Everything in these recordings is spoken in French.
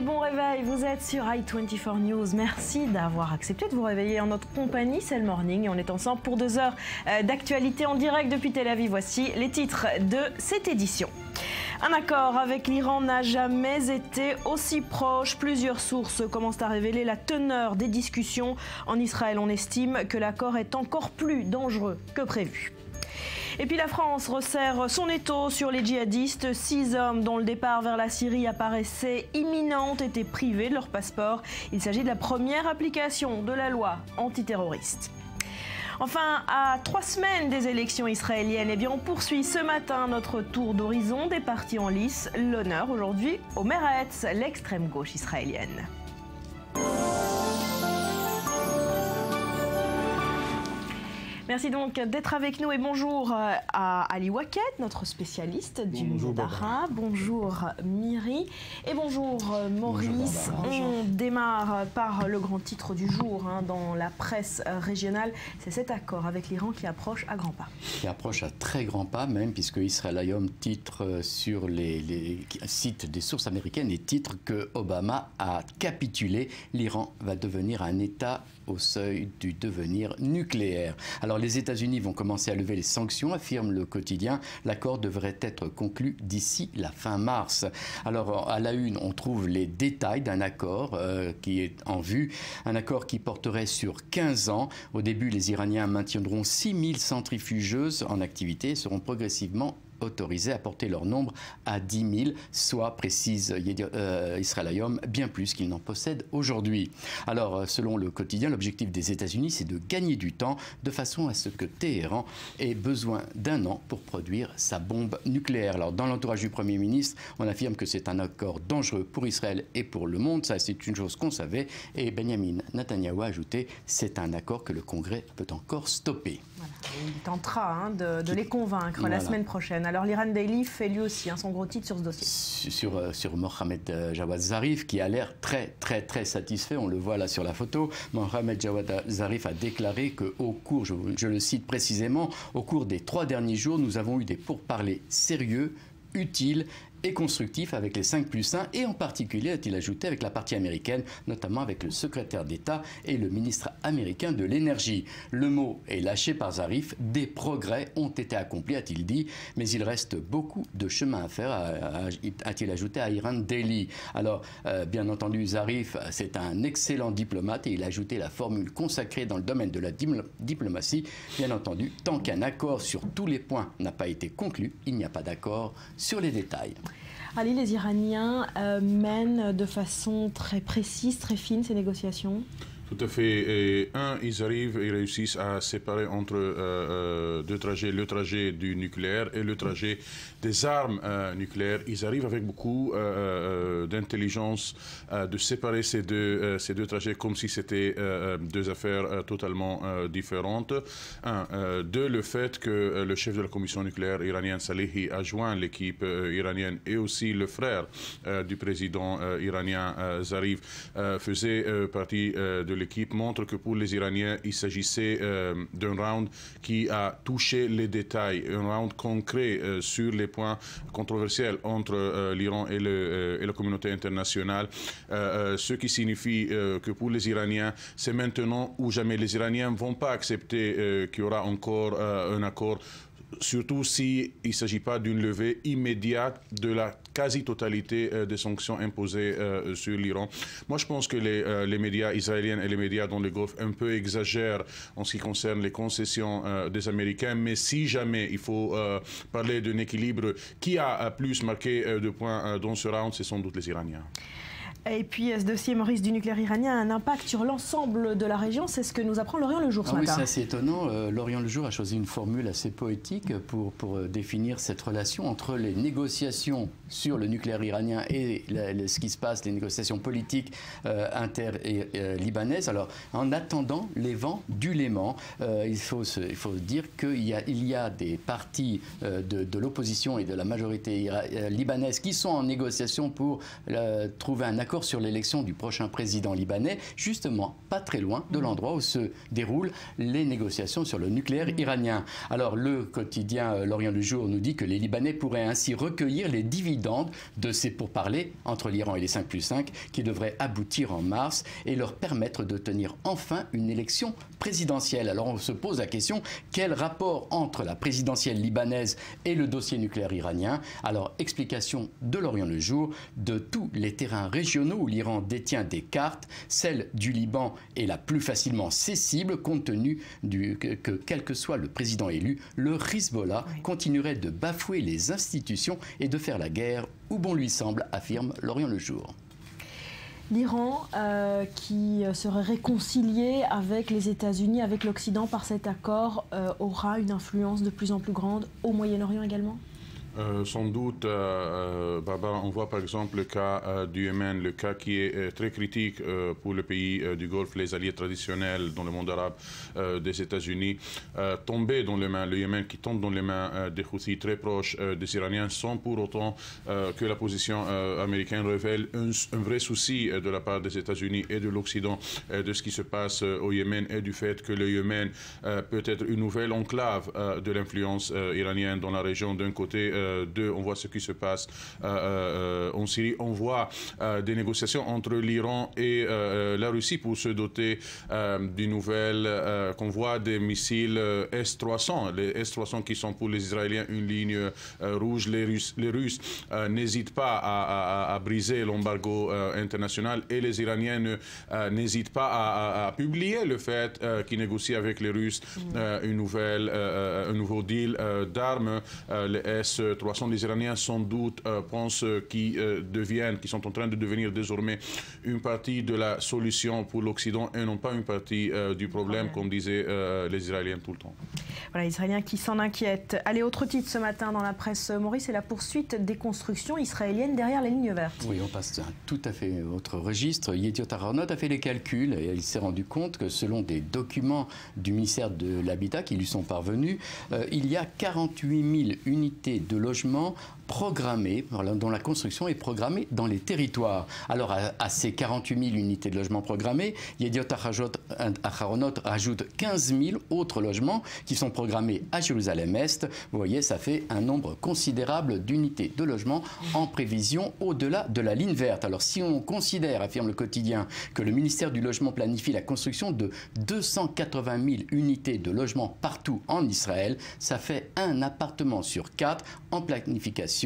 et bon réveil, vous êtes sur i24 News. Merci d'avoir accepté de vous réveiller en notre compagnie, c'est le morning et on est ensemble pour 2 heures d'actualité en direct depuis Tel Aviv. Voici les titres de cette édition. Un accord avec l'Iran n'a jamais été aussi proche. Plusieurs sources commencent à révéler la teneur des discussions. En Israël, on estime que l'accord est encore plus dangereux que prévu. Et puis la France resserre son étau sur les djihadistes. 6 hommes dont le départ vers la Syrie apparaissait imminent ont été privés de leur passeport. Il s'agit de la première application de la loi antiterroriste. Enfin, à 3 semaines des élections israéliennes, on poursuit ce matin notre tour d'horizon des partis en lice. L'honneur aujourd'hui au Meretz, l'extrême gauche israélienne. Merci donc d'être avec nous et bonjour à Ali Waket, notre spécialiste du Dara. Bonjour Miri et bonjour Maurice. On démarre par le grand titre du jour dans la presse régionale. C'est cet accord avec l'Iran qui approche à grands pas. Qui approche à très grands pas même, puisque Israël Hayom titre sur cite des sources américaines et titre que Obama a capitulé. L'Iran va devenir un État au seuil du devenir nucléaire. Alors les États-Unis vont commencer à lever les sanctions, affirme le quotidien. L'accord devrait être conclu d'ici la fin mars. Alors à la une, on trouve les détails d'un accord qui est en vue. Un accord qui porterait sur 15 ans. Au début, les Iraniens maintiendront 6000 centrifugeuses en activité et seront progressivement autorisés à porter leur nombre à 10 000, soit, précise Israël Hayom, bien plus qu'ils n'en possèdent aujourd'hui. Alors, selon le quotidien, l'objectif des États-Unis, c'est de gagner du temps de façon à ce que Téhéran ait besoin d'1 an pour produire sa bombe nucléaire. Alors, dans l'entourage du Premier ministre, on affirme que c'est un accord dangereux pour Israël et pour le monde. Ça, c'est une chose qu'on savait. Et Benjamin Netanyahou a ajouté, c'est un accord que le Congrès peut encore stopper. Voilà. Il tentera de les convaincre la semaine prochaine. Alors l'Iran Daily fait lui aussi son gros titre sur ce dossier. Sur Mohamed Jawad Zarif qui a l'air très satisfait, on le voit là sur la photo. Mohamed Jawad Zarif a déclaré qu'au cours, je le cite précisément, au cours des 3 derniers jours, nous avons eu des pourparlers sérieux, utiles et constructif avec les 5+1 et en particulier, a-t-il ajouté, avec la partie américaine, notamment avec le secrétaire d'État et le ministre américain de l'énergie. Le mot est lâché par Zarif, des progrès ont été accomplis, a-t-il dit, mais il reste beaucoup de chemin à faire, a-t-il ajouté à Iran Daily. Alors, bien entendu, Zarif, c'est un excellent diplomate et il a ajouté la formule consacrée dans le domaine de la diplomatie. Bien entendu, tant qu'un accord sur tous les points n'a pas été conclu, il n'y a pas d'accord sur les détails. Ali, les Iraniens mènent de façon très précise, très fine ces négociations? Tout à fait. Ils réussissent à séparer entre 2 trajets, le trajet du nucléaire et le trajet des armes nucléaires. Ils arrivent avec beaucoup d'intelligence de séparer ces deux trajets comme si c'était 2 affaires totalement différentes. 2, le fait que le chef de la commission nucléaire iranienne, Salehi, a joint l'équipe iranienne et aussi le frère du président iranien, Zarif, faisait partie de l'équipe, montre que pour les Iraniens, il s'agissait d'un round qui a touché les détails, un round concret sur les points controversiels entre l'Iran et la communauté internationale, ce qui signifie que pour les Iraniens, c'est maintenant ou jamais. Les Iraniens ne vont pas accepter qu'il y aura encore un accord, surtout s'il ne s'agit pas d'une levée immédiate de la quasi-totalité des sanctions imposées sur l'Iran. Moi, je pense que les médias israéliens et les médias dans le Golfe un peu exagèrent en ce qui concerne les concessions des Américains, mais si jamais il faut parler d'un équilibre, qui a plus marqué de points dans ce round, c'est sans doute les Iraniens. Et puis ce dossier, Maurice, du nucléaire iranien a un impact sur l'ensemble de la région. C'est ce que nous apprend Lorient Le Jour ce matin. Oui, c'est assez étonnant. Lorient Le Jour a choisi une formule assez poétique pour définir cette relation entre les négociations sur le nucléaire iranien et ce qui se passe, les négociations politiques inter- et libanaises. Alors, en attendant les vents du Léman, il faut dire qu'il y a des partis de l'opposition et de la majorité libanaise qui sont en négociation pour trouver un accord accord sur l'élection du prochain président libanais, justement pas très loin de l'endroit où se déroulent les négociations sur le nucléaire iranien. Alors le quotidien L'Orient du Jour nous dit que les Libanais pourraient ainsi recueillir les dividendes de ces pourparlers entre l'Iran et les 5+5 qui devraient aboutir en mars et leur permettre de tenir enfin une élection présidentielle. Alors on se pose la question, quel rapport entre la présidentielle libanaise et le dossier nucléaire iranien? Alors explication de L'Orient le Jour, de tous les terrains régionaux où l'Iran détient des cartes, celle du Liban est la plus facilement cessible compte tenu que quel que soit le président élu, le Hezbollah continuerait de bafouer les institutions et de faire la guerre où bon lui semble, affirme L'Orient le Jour. L'Iran qui serait réconcilié avec les États-Unis, avec l'Occident par cet accord, aura une influence de plus en plus grande au Moyen-Orient également? Sans doute, Barbara, on voit par exemple le cas du Yémen, le cas qui est très critique pour le pays du Golfe, les alliés traditionnels dans le monde arabe des États-Unis, tomber dans les mains, le Yémen qui tombe dans les mains des Houthis très proches des Iraniens, sans pour autant que la position américaine révèle un vrai souci de la part des États-Unis et de l'Occident de ce qui se passe au Yémen et du fait que le Yémen peut être une nouvelle enclave de l'influence iranienne dans la région d'un côté. On voit ce qui se passe en Syrie. On voit des négociations entre l'Iran et la Russie pour se doter d'une nouvelle convoi des missiles S-300. Les S-300 qui sont pour les Israéliens une ligne rouge. Les Russes n'hésitent pas à briser l'embargo international et les Iraniens n'hésitent pas à publier le fait qu'ils négocient avec les Russes un nouveau deal d'armes. Les S-300, les Iraniens sans doute pensent qu'ils sont en train de devenir désormais une partie de la solution pour l'Occident et non pas une partie du problème, comme disaient les Israéliens tout le temps. Voilà, les Israéliens qui s'en inquiètent. Allez, autre titre ce matin dans la presse, Maurice, c'est la poursuite des constructions israéliennes derrière les lignes vertes. Oui, on passe à un tout à fait autre registre. Yediot Aharonot a fait les calculs et il s'est rendu compte que selon des documents du ministère de l'Habitat qui lui sont parvenus, il y a 48 000 unités de logements programmés, dont la construction est programmée dans les territoires. Alors à ces 48 000 unités de logements programmés, Yediot Aharonot rajoute 15 000 autres logements qui sont programmés à Jérusalem-Est. Vous voyez, ça fait un nombre considérable d'unités de logements en prévision au-delà de la ligne verte. Alors si on considère, affirme le quotidien, que le ministère du Logement planifie la construction de 280 000 unités de logements partout en Israël, ça fait un appartement sur 4 en planification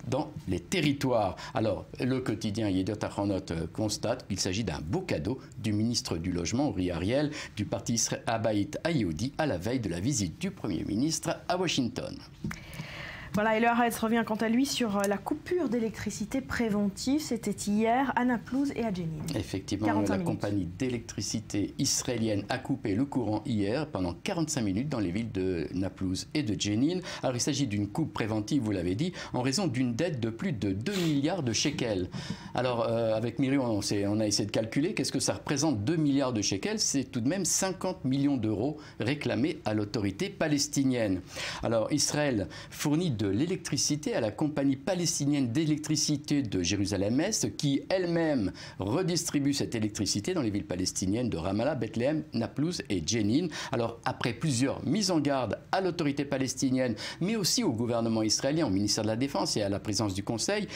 dans les territoires. Alors, le quotidien Yediot Aharonot constate qu'il s'agit d'un beau cadeau du ministre du Logement, Uri Ariel, du parti Abait Hayoudi, à la veille de la visite du Premier ministre à Washington. Voilà, et le Haaretz revient quant à lui sur la coupure d'électricité préventive. C'était hier à Naplouse et à Jenin. Effectivement, la compagnie d'électricité israélienne a coupé le courant hier pendant 45 minutes dans les villes de Naplouse et de Jenin. Alors il s'agit d'une coupe préventive, vous l'avez dit, en raison d'une dette de plus de 2 milliards de shekels. Alors avec Myriam, on a essayé de calculer qu'est-ce que ça représente 2 milliards de shekels. C'est tout de même 50 millions d'euros réclamés à l'autorité palestinienne. Alors Israël fournit de l'électricité à la compagnie palestinienne d'électricité de Jérusalem-Est qui elle-même redistribue cette électricité dans les villes palestiniennes de Ramallah, Bethléem, Naplouse et Jenin. Alors après plusieurs mises en garde à l'autorité palestinienne mais aussi au gouvernement israélien, au ministère de la Défense et à la présidence du Conseil,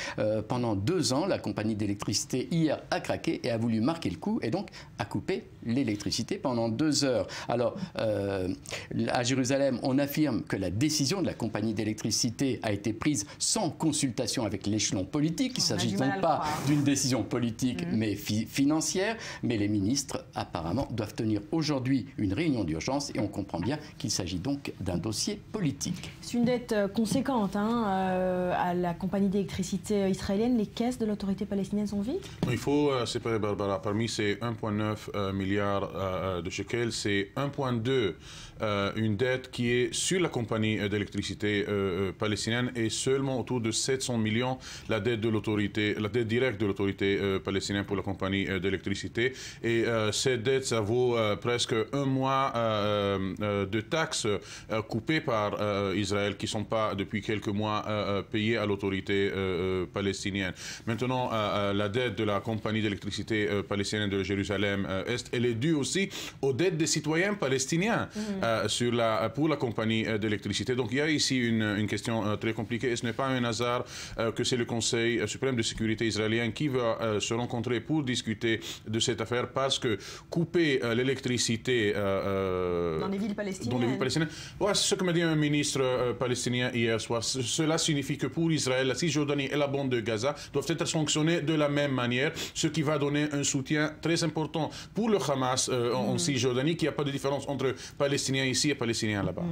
pendant 2 ans la compagnie d'électricité hier a craqué et a voulu marquer le coup et donc a coupé l'électricité pendant 2 heures. Alors à Jérusalem on affirme que la décision de la compagnie d'électricité a été prise sans consultation avec l'échelon politique. Il ne s'agit donc pas d'une décision politique mais financière. Mais les ministres apparemment doivent tenir aujourd'hui une réunion d'urgence et on comprend bien qu'il s'agit donc d'un dossier politique. C'est une dette conséquente à la compagnie d'électricité israélienne. Les caisses de l'autorité palestinienne sont vides? Il faut séparer, Barbara. Parmi ces 1,9 milliards de shekels, c'est 1,2 une dette qui est sur la compagnie d'électricité palestinienne et seulement autour de 700 millions la dette directe de l'autorité palestinienne pour la compagnie d'électricité. Et cette dette, ça vaut presque un mois de taxes coupées par Israël qui ne sont pas depuis quelques mois payées à l'autorité palestinienne. Maintenant, la dette de la compagnie d'électricité palestinienne de Jérusalem-Est, elle est due aussi aux dettes des citoyens palestiniens pour la compagnie d'électricité. Donc il y a ici une question très compliquée et ce n'est pas un hasard que c'est le Conseil suprême de sécurité israélien qui va se rencontrer pour discuter de cette affaire parce que couper l'électricité dans les villes palestiniennes, ouais, c'est ce que m'a dit un ministre palestinien hier soir. Cela signifie que pour Israël, la Cisjordanie et la bande de Gaza doivent être sanctionnés de la même manière, ce qui va donner un soutien très important pour le Hamas en Cisjordanie, qu'il n'y a pas de différence entre Palestiniens ici et Palestiniens là-bas.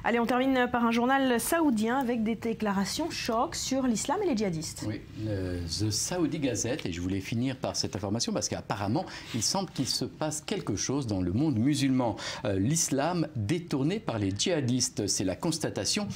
Allez, on termine par un journal saoudien avec des déclarations choc sur l'islam et les djihadistes. Oui, The Saudi Gazette, et je voulais finir par cette information parce qu'apparemment, il semble qu'il se passe quelque chose dans le monde musulman. L'islam détourné par les djihadistes, c'est la constatation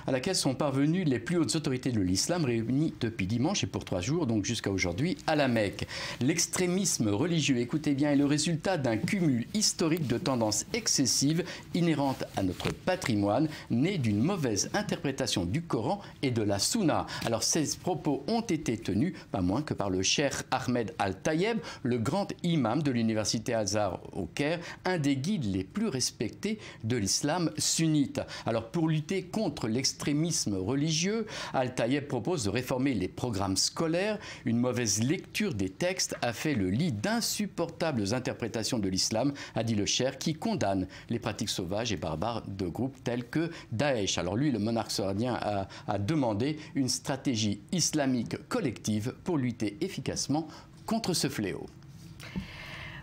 à laquelle sont parvenues les plus hautes autorités de l'islam réunies depuis dimanche et pour 3 jours, donc jusqu'à aujourd'hui, à la Mecque. L'extrémisme religieux, écoutez bien, est le résultat d'un cumul historique de tendances excessives inhérentes à notre patrimoine, nées d'une mauvaise interprétation du Coran et de la Sunna. Alors ces propos ont été tenus, pas moins que par le cheikh Ahmed Al-Tayeb, le grand imam de l'université Al-Azhar au Caire, un des guides les plus respectés de l'islam sunnite. Alors pour lutter contre l'extrémisme religieux, Al-Tayeb propose de réformer les programmes scolaires. Une mauvaise lecture des textes a fait le lit d'insupportables interprétations de l'islam, a dit le cheikh, qui condamne les pratiques sauvages et barbares de groupes tels que Daesh. Alors lui, le monarque saoudien, a demandé une stratégie islamique collective pour lutter efficacement contre ce fléau.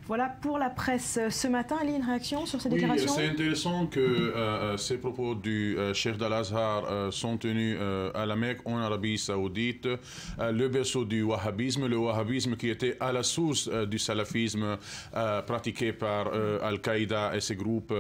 Voilà pour la presse ce matin. Ali, une réaction sur ces déclarations? Oui, c'est intéressant que ces propos du cheikh d'Al-Azhar sont tenus à la Mecque, en Arabie Saoudite, le berceau du wahhabisme, le wahhabisme qui était à la source du salafisme pratiqué par Al-Qaïda et ses groupes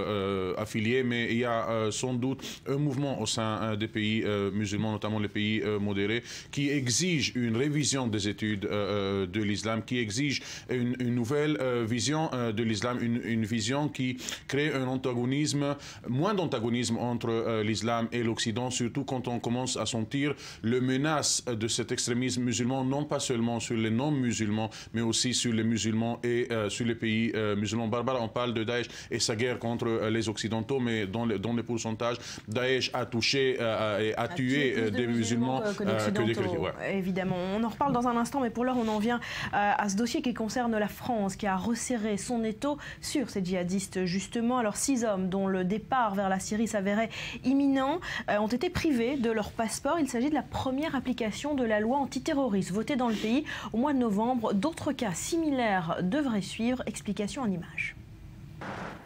affiliés. Mais il y a sans doute un mouvement au sein des pays musulmans, notamment les pays modérés, qui exige une révision des études de l'islam, qui exige une nouvelle vision de l'islam, une vision qui crée un antagonisme, moins d'antagonisme entre l'islam et l'Occident, surtout quand on commence à sentir le menace de cet extrémisme musulman, non pas seulement sur les non-musulmans, mais aussi sur les musulmans et sur les pays musulmans barbares. On parle de Daesh et sa guerre contre les Occidentaux, mais dans les pourcentages, Daesh a touché et a tué des musulmans que des chrétiens. Ouais. Évidemment, on en reparle dans un instant, mais pour l'heure, on en vient à ce dossier qui concerne la France, qui a resserré son étau sur ces djihadistes justement. Alors 6 hommes dont le départ vers la Syrie s'avérait imminent ont été privés de leur passeport. Il s'agit de la première application de la loi antiterroriste votée dans le pays au mois de novembre. D'autres cas similaires devraient suivre. Explication en images.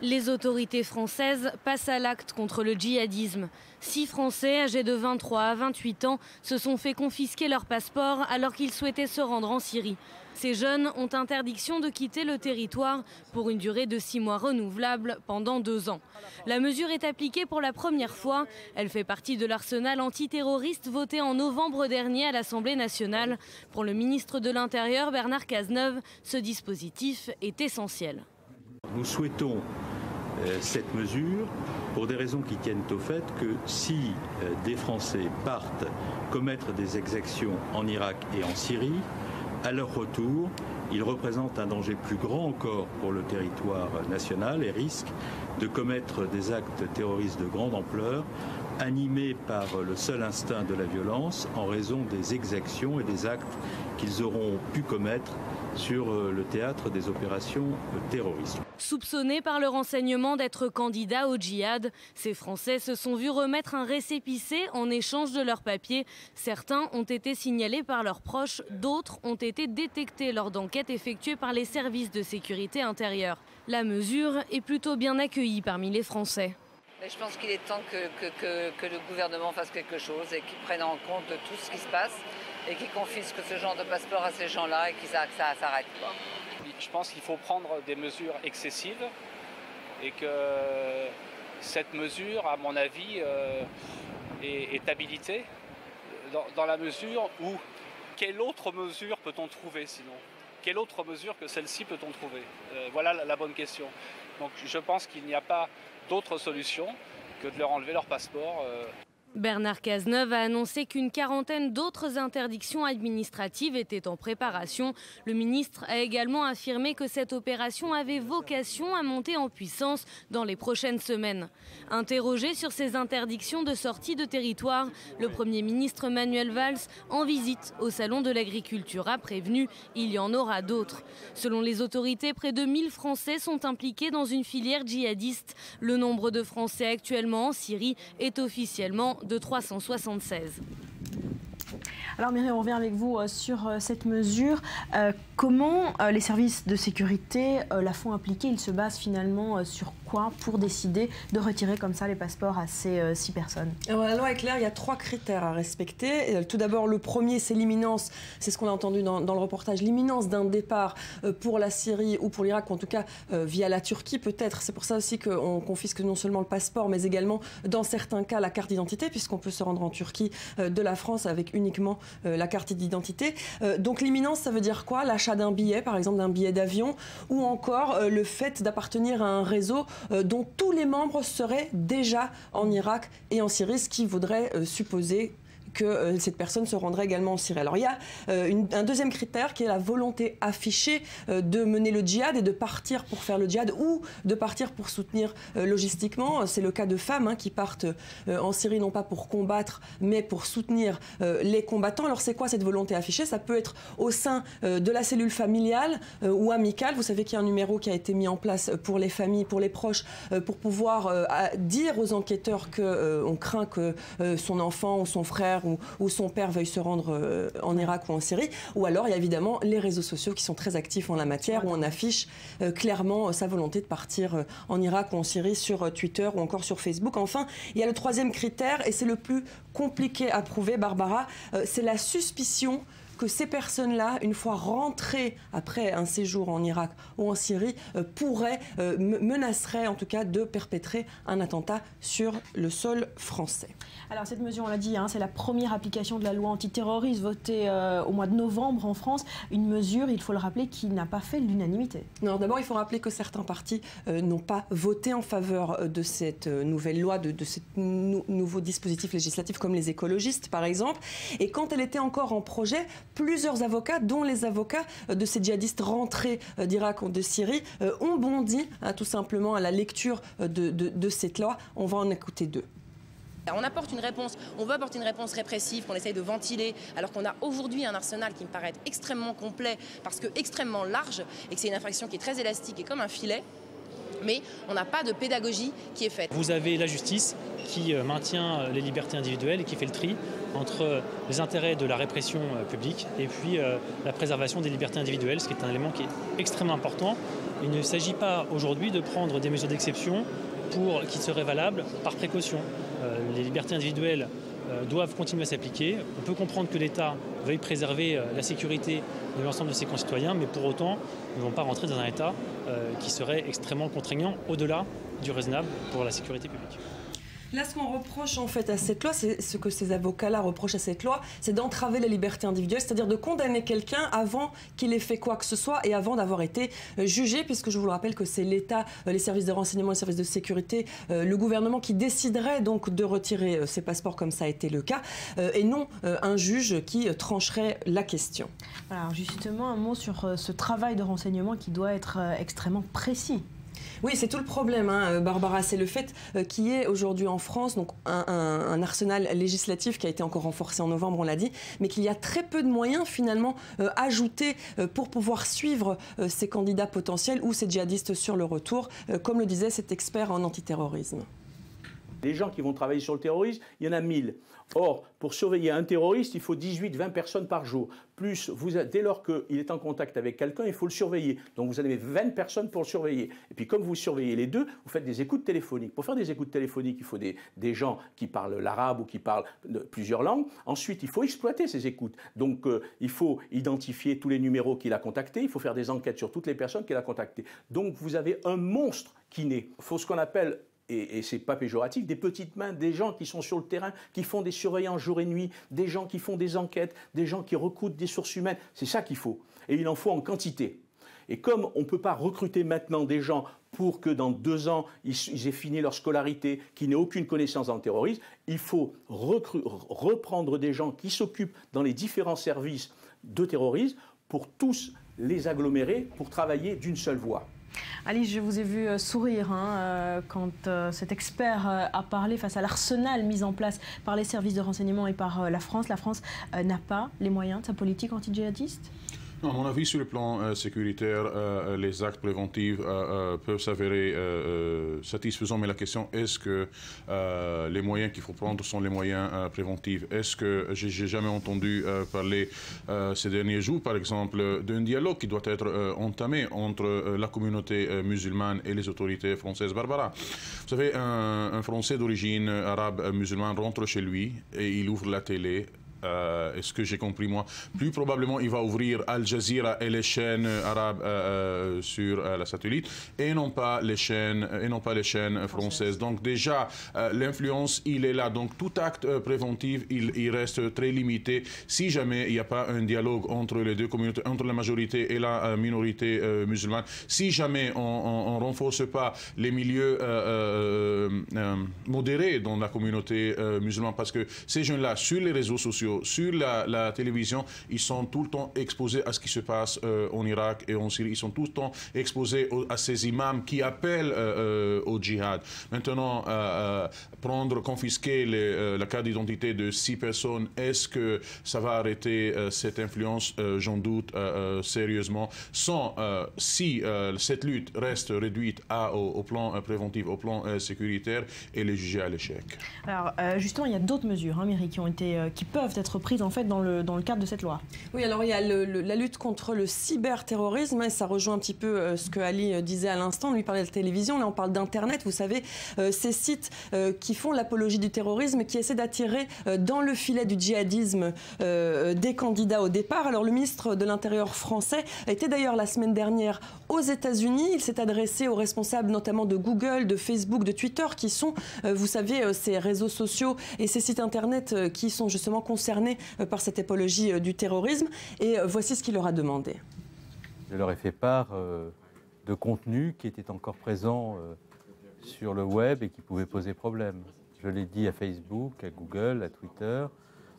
Les autorités françaises passent à l'acte contre le djihadisme. 6 Français âgés de 23 à 28 ans se sont fait confisquer leur passeport alors qu'ils souhaitaient se rendre en Syrie. Ces jeunes ont interdiction de quitter le territoire pour une durée de 6 mois renouvelable pendant 2 ans. La mesure est appliquée pour la première fois. Elle fait partie de l'arsenal antiterroriste voté en novembre dernier à l'Assemblée nationale. Pour le ministre de l'Intérieur, Bernard Cazeneuve, ce dispositif est essentiel. Nous souhaitons cette mesure pour des raisons qui tiennent au fait que si des Français partent commettre des exactions en Irak et en Syrie, à leur retour, ils représentent un danger plus grand encore pour le territoire national et risquent de commettre des actes terroristes de grande ampleur, animés par le seul instinct de la violence en raison des exactions et des actes qu'ils auront pu commettre sur le théâtre des opérations terroristes. Soupçonnés par le renseignement d'être candidats au djihad, ces Français se sont vus remettre un récépissé en échange de leurs papiers. Certains ont été signalés par leurs proches, d'autres ont été détectés lors d'enquêtes effectuées par les services de sécurité intérieure. La mesure est plutôt bien accueillie parmi les Français. Mais je pense qu'il est temps que le gouvernement fasse quelque chose et qu'il prenne en compte tout ce qui se passe et qu'il confisque ce genre de passeport à ces gens-là et que ça s'arrête. Je pense qu'il faut prendre des mesures excessives et que cette mesure, à mon avis, est habilité dans la mesure où quelle autre mesure peut-on trouver sinon? Quelle autre mesure que celle-ci peut-on trouver? Voilà la bonne question. Donc je pense qu'il n'y a pas d'autre solution que de leur enlever leur passeport. Bernard Cazeneuve a annoncé qu'une quarantaine d'autres interdictions administratives étaient en préparation. Le ministre a également affirmé que cette opération avait vocation à monter en puissance dans les prochaines semaines. Interrogé sur ces interdictions de sortie de territoire, le Premier ministre Manuel Valls, en visite au Salon de l'Agriculture, a prévenu il y en aura d'autres. Selon les autorités, près de 1000 Français sont impliqués dans une filière djihadiste. Le nombre de Français actuellement en Syrie est officiellement de 376. Alors Myriam, on revient avec vous sur cette mesure. Comment les services de sécurité la font appliquer? Ils se basent finalement sur quoi pour décider de retirer comme ça les passeports à ces 6 personnes? Alors, la loi est claire, il y a 3 critères à respecter. Tout d'abord, le premier, c'est l'imminence. C'est ce qu'on a entendu dans le reportage. L'imminence d'un départ pour la Syrie ou pour l'Irak, ou en tout cas via la Turquie peut-être. C'est pour ça aussi qu'on confisque non seulement le passeport, mais également dans certains cas la carte d'identité, puisqu'on peut se rendre en Turquie de la France avec uniquement la carte d'identité. Donc l'imminence, ça veut dire quoi? L'achat d'un billet, par exemple d'un billet d'avion, ou encore le fait d'appartenir à un réseau dont tous les membres seraient déjà en Irak et en Syrie, ce qui voudrait supposer que cette personne se rendrait également en Syrie. Alors il y a un deuxième critère qui est la volonté affichée de mener le djihad et de partir pour faire le djihad ou de partir pour soutenir logistiquement. C'est le cas de femmes qui partent en Syrie non pas pour combattre mais pour soutenir les combattants. Alors c'est quoi cette volonté affichée? Ça peut être au sein de la cellule familiale ou amicale. Vous savez qu'il y a un numéro qui a été mis en place pour les familles, pour les proches, pour pouvoir dire aux enquêteurs qu'on craint que son enfant ou son frère ou son père veuille se rendre en Irak ou en Syrie. Ou alors, il y a évidemment les réseaux sociaux qui sont très actifs en la matière, où on affiche clairement sa volonté de partir en Irak ou en Syrie sur Twitter ou encore sur Facebook. Enfin, il y a le troisième critère, et c'est le plus compliqué à prouver, Barbara, c'est la suspicion que ces personnes-là, une fois rentrées après un séjour en Irak ou en Syrie, menaceraient en tout cas de perpétrer un attentat sur le sol français. Alors cette mesure, on l'a dit, c'est la première application de la loi antiterroriste votée au mois de novembre en France. Une mesure, il faut le rappeler, qui n'a pas fait l'unanimité. Non, d'abord, il faut rappeler que certains partis n'ont pas voté en faveur de cette nouvelle loi, de ce nouveau dispositif législatif, comme les écologistes, par exemple. Et quand elle était encore en projet, plusieurs avocats, dont les avocats de ces djihadistes rentrés d'Irak ou de Syrie, ont bondi tout simplement à la lecture de cette loi. On va en écouter 2. On apporte une réponse, on veut apporter une réponse répressive qu'on essaye de ventiler, alors qu'on a aujourd'hui un arsenal qui me paraît être extrêmement complet, parce que extrêmement large, et que c'est une infraction qui est très élastique et comme un filet. Mais on n'a pas de pédagogie qui est faite. Vous avez la justice qui maintient les libertés individuelles et qui fait le tri entre les intérêts de la répression publique et puis la préservation des libertés individuelles, ce qui est un élément qui est extrêmement important. Il ne s'agit pas aujourd'hui de prendre des mesures d'exception qui seraient valables par précaution. Les libertés individuelles doivent continuer à s'appliquer. On peut comprendre que l'État veuille préserver la sécurité de l'ensemble de ses concitoyens, mais pour autant, nous ne vont pas rentrer dans un État qui serait extrêmement contraignant au-delà du raisonnable pour la sécurité publique. Là, ce qu'on reproche en fait à cette loi, c'est ce que ces avocats-là reprochent à cette loi, c'est d'entraver la liberté individuelle, c'est-à-dire de condamner quelqu'un avant qu'il ait fait quoi que ce soit et avant d'avoir été jugé, puisque je vous le rappelle que c'est l'État, les services de renseignement, les services de sécurité, le gouvernement qui déciderait donc de retirer ces passeports comme ça a été le cas, et non un juge qui trancherait la question. Alors justement, un mot sur ce travail de renseignement qui doit être extrêmement précis. Oui, c'est tout le problème, Barbara. C'est le fait qu'il y ait aujourd'hui en France donc, un arsenal législatif qui a été encore renforcé en novembre, on l'a dit, mais qu'il y a très peu de moyens finalement ajoutés pour pouvoir suivre ces candidats potentiels ou ces djihadistes sur le retour, comme le disait cet expert en antiterrorisme. Les gens qui vont travailler sur le terrorisme, il y en a 1000. Or, pour surveiller un terroriste, il faut 18-20 personnes par jour. Plus, dès lors qu'il est en contact avec quelqu'un, il faut le surveiller. Donc vous avez 20 personnes pour le surveiller. Et puis comme vous surveillez les deux, vous faites des écoutes téléphoniques. Pour faire des écoutes téléphoniques, il faut des gens qui parlent l'arabe ou qui parlent plusieurs langues. Ensuite, il faut exploiter ces écoutes. Donc il faut identifier tous les numéros qu'il a contactés. Il faut faire des enquêtes sur toutes les personnes qu'il a contactées. Donc vous avez un monstre qui naît. Il faut ce qu'on appelle et c'est pas péjoratif, des petites mains, des gens qui sont sur le terrain, qui font des surveillances jour et nuit, des gens qui font des enquêtes, des gens qui recrutent des sources humaines. C'est ça qu'il faut. Et il en faut en quantité. Et comme on ne peut pas recruter maintenant des gens pour que dans 2 ans, ils aient fini leur scolarité, qu'ils n'aient aucune connaissance dans le terrorisme, il faut reprendre des gens qui s'occupent dans les différents services de terrorisme pour tous les agglomérer, pour travailler d'une seule voix. Alice, je vous ai vu sourire quand cet expert a parlé face à l'arsenal mis en place par les services de renseignement et par la France. La France n'a pas les moyens de sa politique anti-djihadiste ? Non, à mon avis, sur le plan sécuritaire, les actes préventifs peuvent s'avérer satisfaisants, mais la question est-ce que les moyens qu'il faut prendre sont les moyens préventifs? Est-ce que j'ai jamais entendu parler ces derniers jours, par exemple, d'un dialogue qui doit être entamé entre la communauté musulmane et les autorités françaises? Barbara, vous savez, un Français d'origine arabe musulmane rentre chez lui et il ouvre la télé. Est-ce que j'ai compris moi? Plus probablement, il va ouvrir Al Jazeera et les chaînes arabes sur la satellite et non pas les chaînes françaises. Donc déjà, l'influence, il est là. Donc tout acte préventif, il reste très limité. Si jamais il n'y a pas un dialogue entre les deux communautés, entre la majorité et la minorité musulmane, si jamais on ne renforce pas les milieux modérés dans la communauté musulmane, parce que ces jeunes-là, sur les réseaux sociaux, sur la télévision, ils sont tout le temps exposés à ce qui se passe en Irak et en Syrie. Ils sont tout le temps exposés à ces imams qui appellent au djihad. Maintenant, confisquer la carte d'identité de 6 personnes, est-ce que ça va arrêter cette influence? J'en doute sérieusement. Si cette lutte reste réduite au plan préventif, au plan sécuritaire, elle est jugée à l'échec. Alors, justement, il y a d'autres mesures, Myri, qui peuvent être prises en fait dans le cadre de cette loi. Oui, alors il y a la lutte contre le cyberterrorisme, et ça rejoint un petit peu ce que Ali disait à l'instant. On lui parlait de télévision, là on parle d'Internet. Vous savez, ces sites qui font l'apologie du terrorisme, qui essaient d'attirer dans le filet du djihadisme des candidats au départ. Alors le ministre de l'Intérieur français était d'ailleurs la semaine dernière aux États-Unis. Il s'est adressé aux responsables notamment de Google, de Facebook, de Twitter, qui sont, vous savez, ces réseaux sociaux et ces sites Internet qui sont justement concernés par cette apologie du terrorisme. Et voici ce qu'il leur a demandé. Je leur ai fait part de contenus qui étaient encore présents sur le web et qui pouvaient poser problème. Je l'ai dit à Facebook, à Google, à Twitter,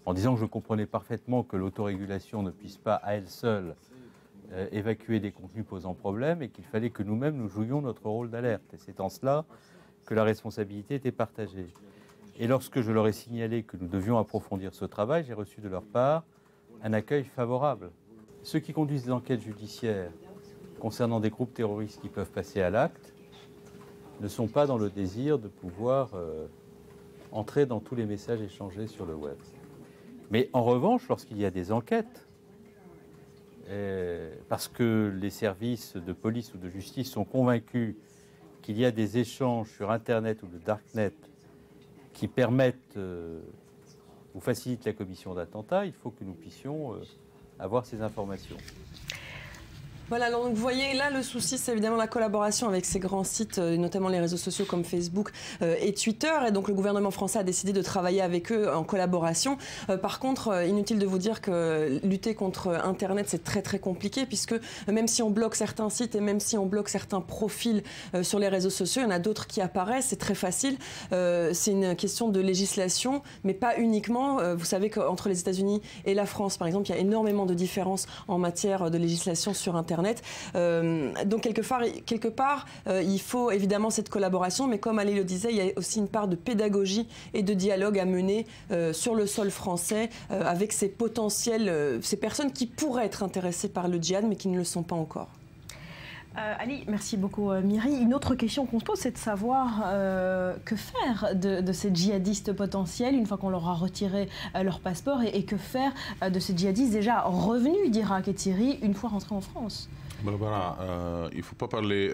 en disant que je comprenais parfaitement que l'autorégulation ne puisse pas à elle seule évacuer des contenus posant problème et qu'il fallait que nous-mêmes nous jouions notre rôle d'alerte. Et c'est en cela que la responsabilité était partagée. Et lorsque je leur ai signalé que nous devions approfondir ce travail, j'ai reçu de leur part un accueil favorable. Ceux qui conduisent des enquêtes judiciaires concernant des groupes terroristes qui peuvent passer à l'acte ne sont pas dans le désir de pouvoir entrer dans tous les messages échangés sur le web. Mais en revanche, lorsqu'il y a des enquêtes, parce que les services de police ou de justice sont convaincus qu'il y a des échanges sur Internet ou le Darknet qui permettent ou facilitent la commission d'attentats, il faut que nous puissions avoir ces informations. Voilà, donc vous voyez, là, le souci, c'est évidemment la collaboration avec ces grands sites, notamment les réseaux sociaux comme Facebook et Twitter. Et donc, le gouvernement français a décidé de travailler avec eux en collaboration. Par contre, inutile de vous dire que lutter contre Internet, c'est très, très compliqué, puisque même si on bloque certains sites et même si on bloque certains profils sur les réseaux sociaux, il y en a d'autres qui apparaissent. C'est très facile. C'est une question de législation, mais pas uniquement. Vous savez qu'entre les États-Unis et la France, par exemple, il y a énormément de différences en matière de législation sur Internet. Donc quelque part, il faut évidemment cette collaboration, mais comme Ali le disait, il y a aussi une part de pédagogie et de dialogue à mener sur le sol français avec ces potentiels, ces personnes qui pourraient être intéressées par le djihad mais qui ne le sont pas encore. Ali, merci beaucoup Myri. Une autre question qu'on se pose, c'est de savoir que faire de ces djihadistes potentiels une fois qu'on leur a retiré leur passeport et que faire de ces djihadistes déjà revenus d'Irak et de Syrie une fois rentrés en France. Barbara, il ne faut pas parler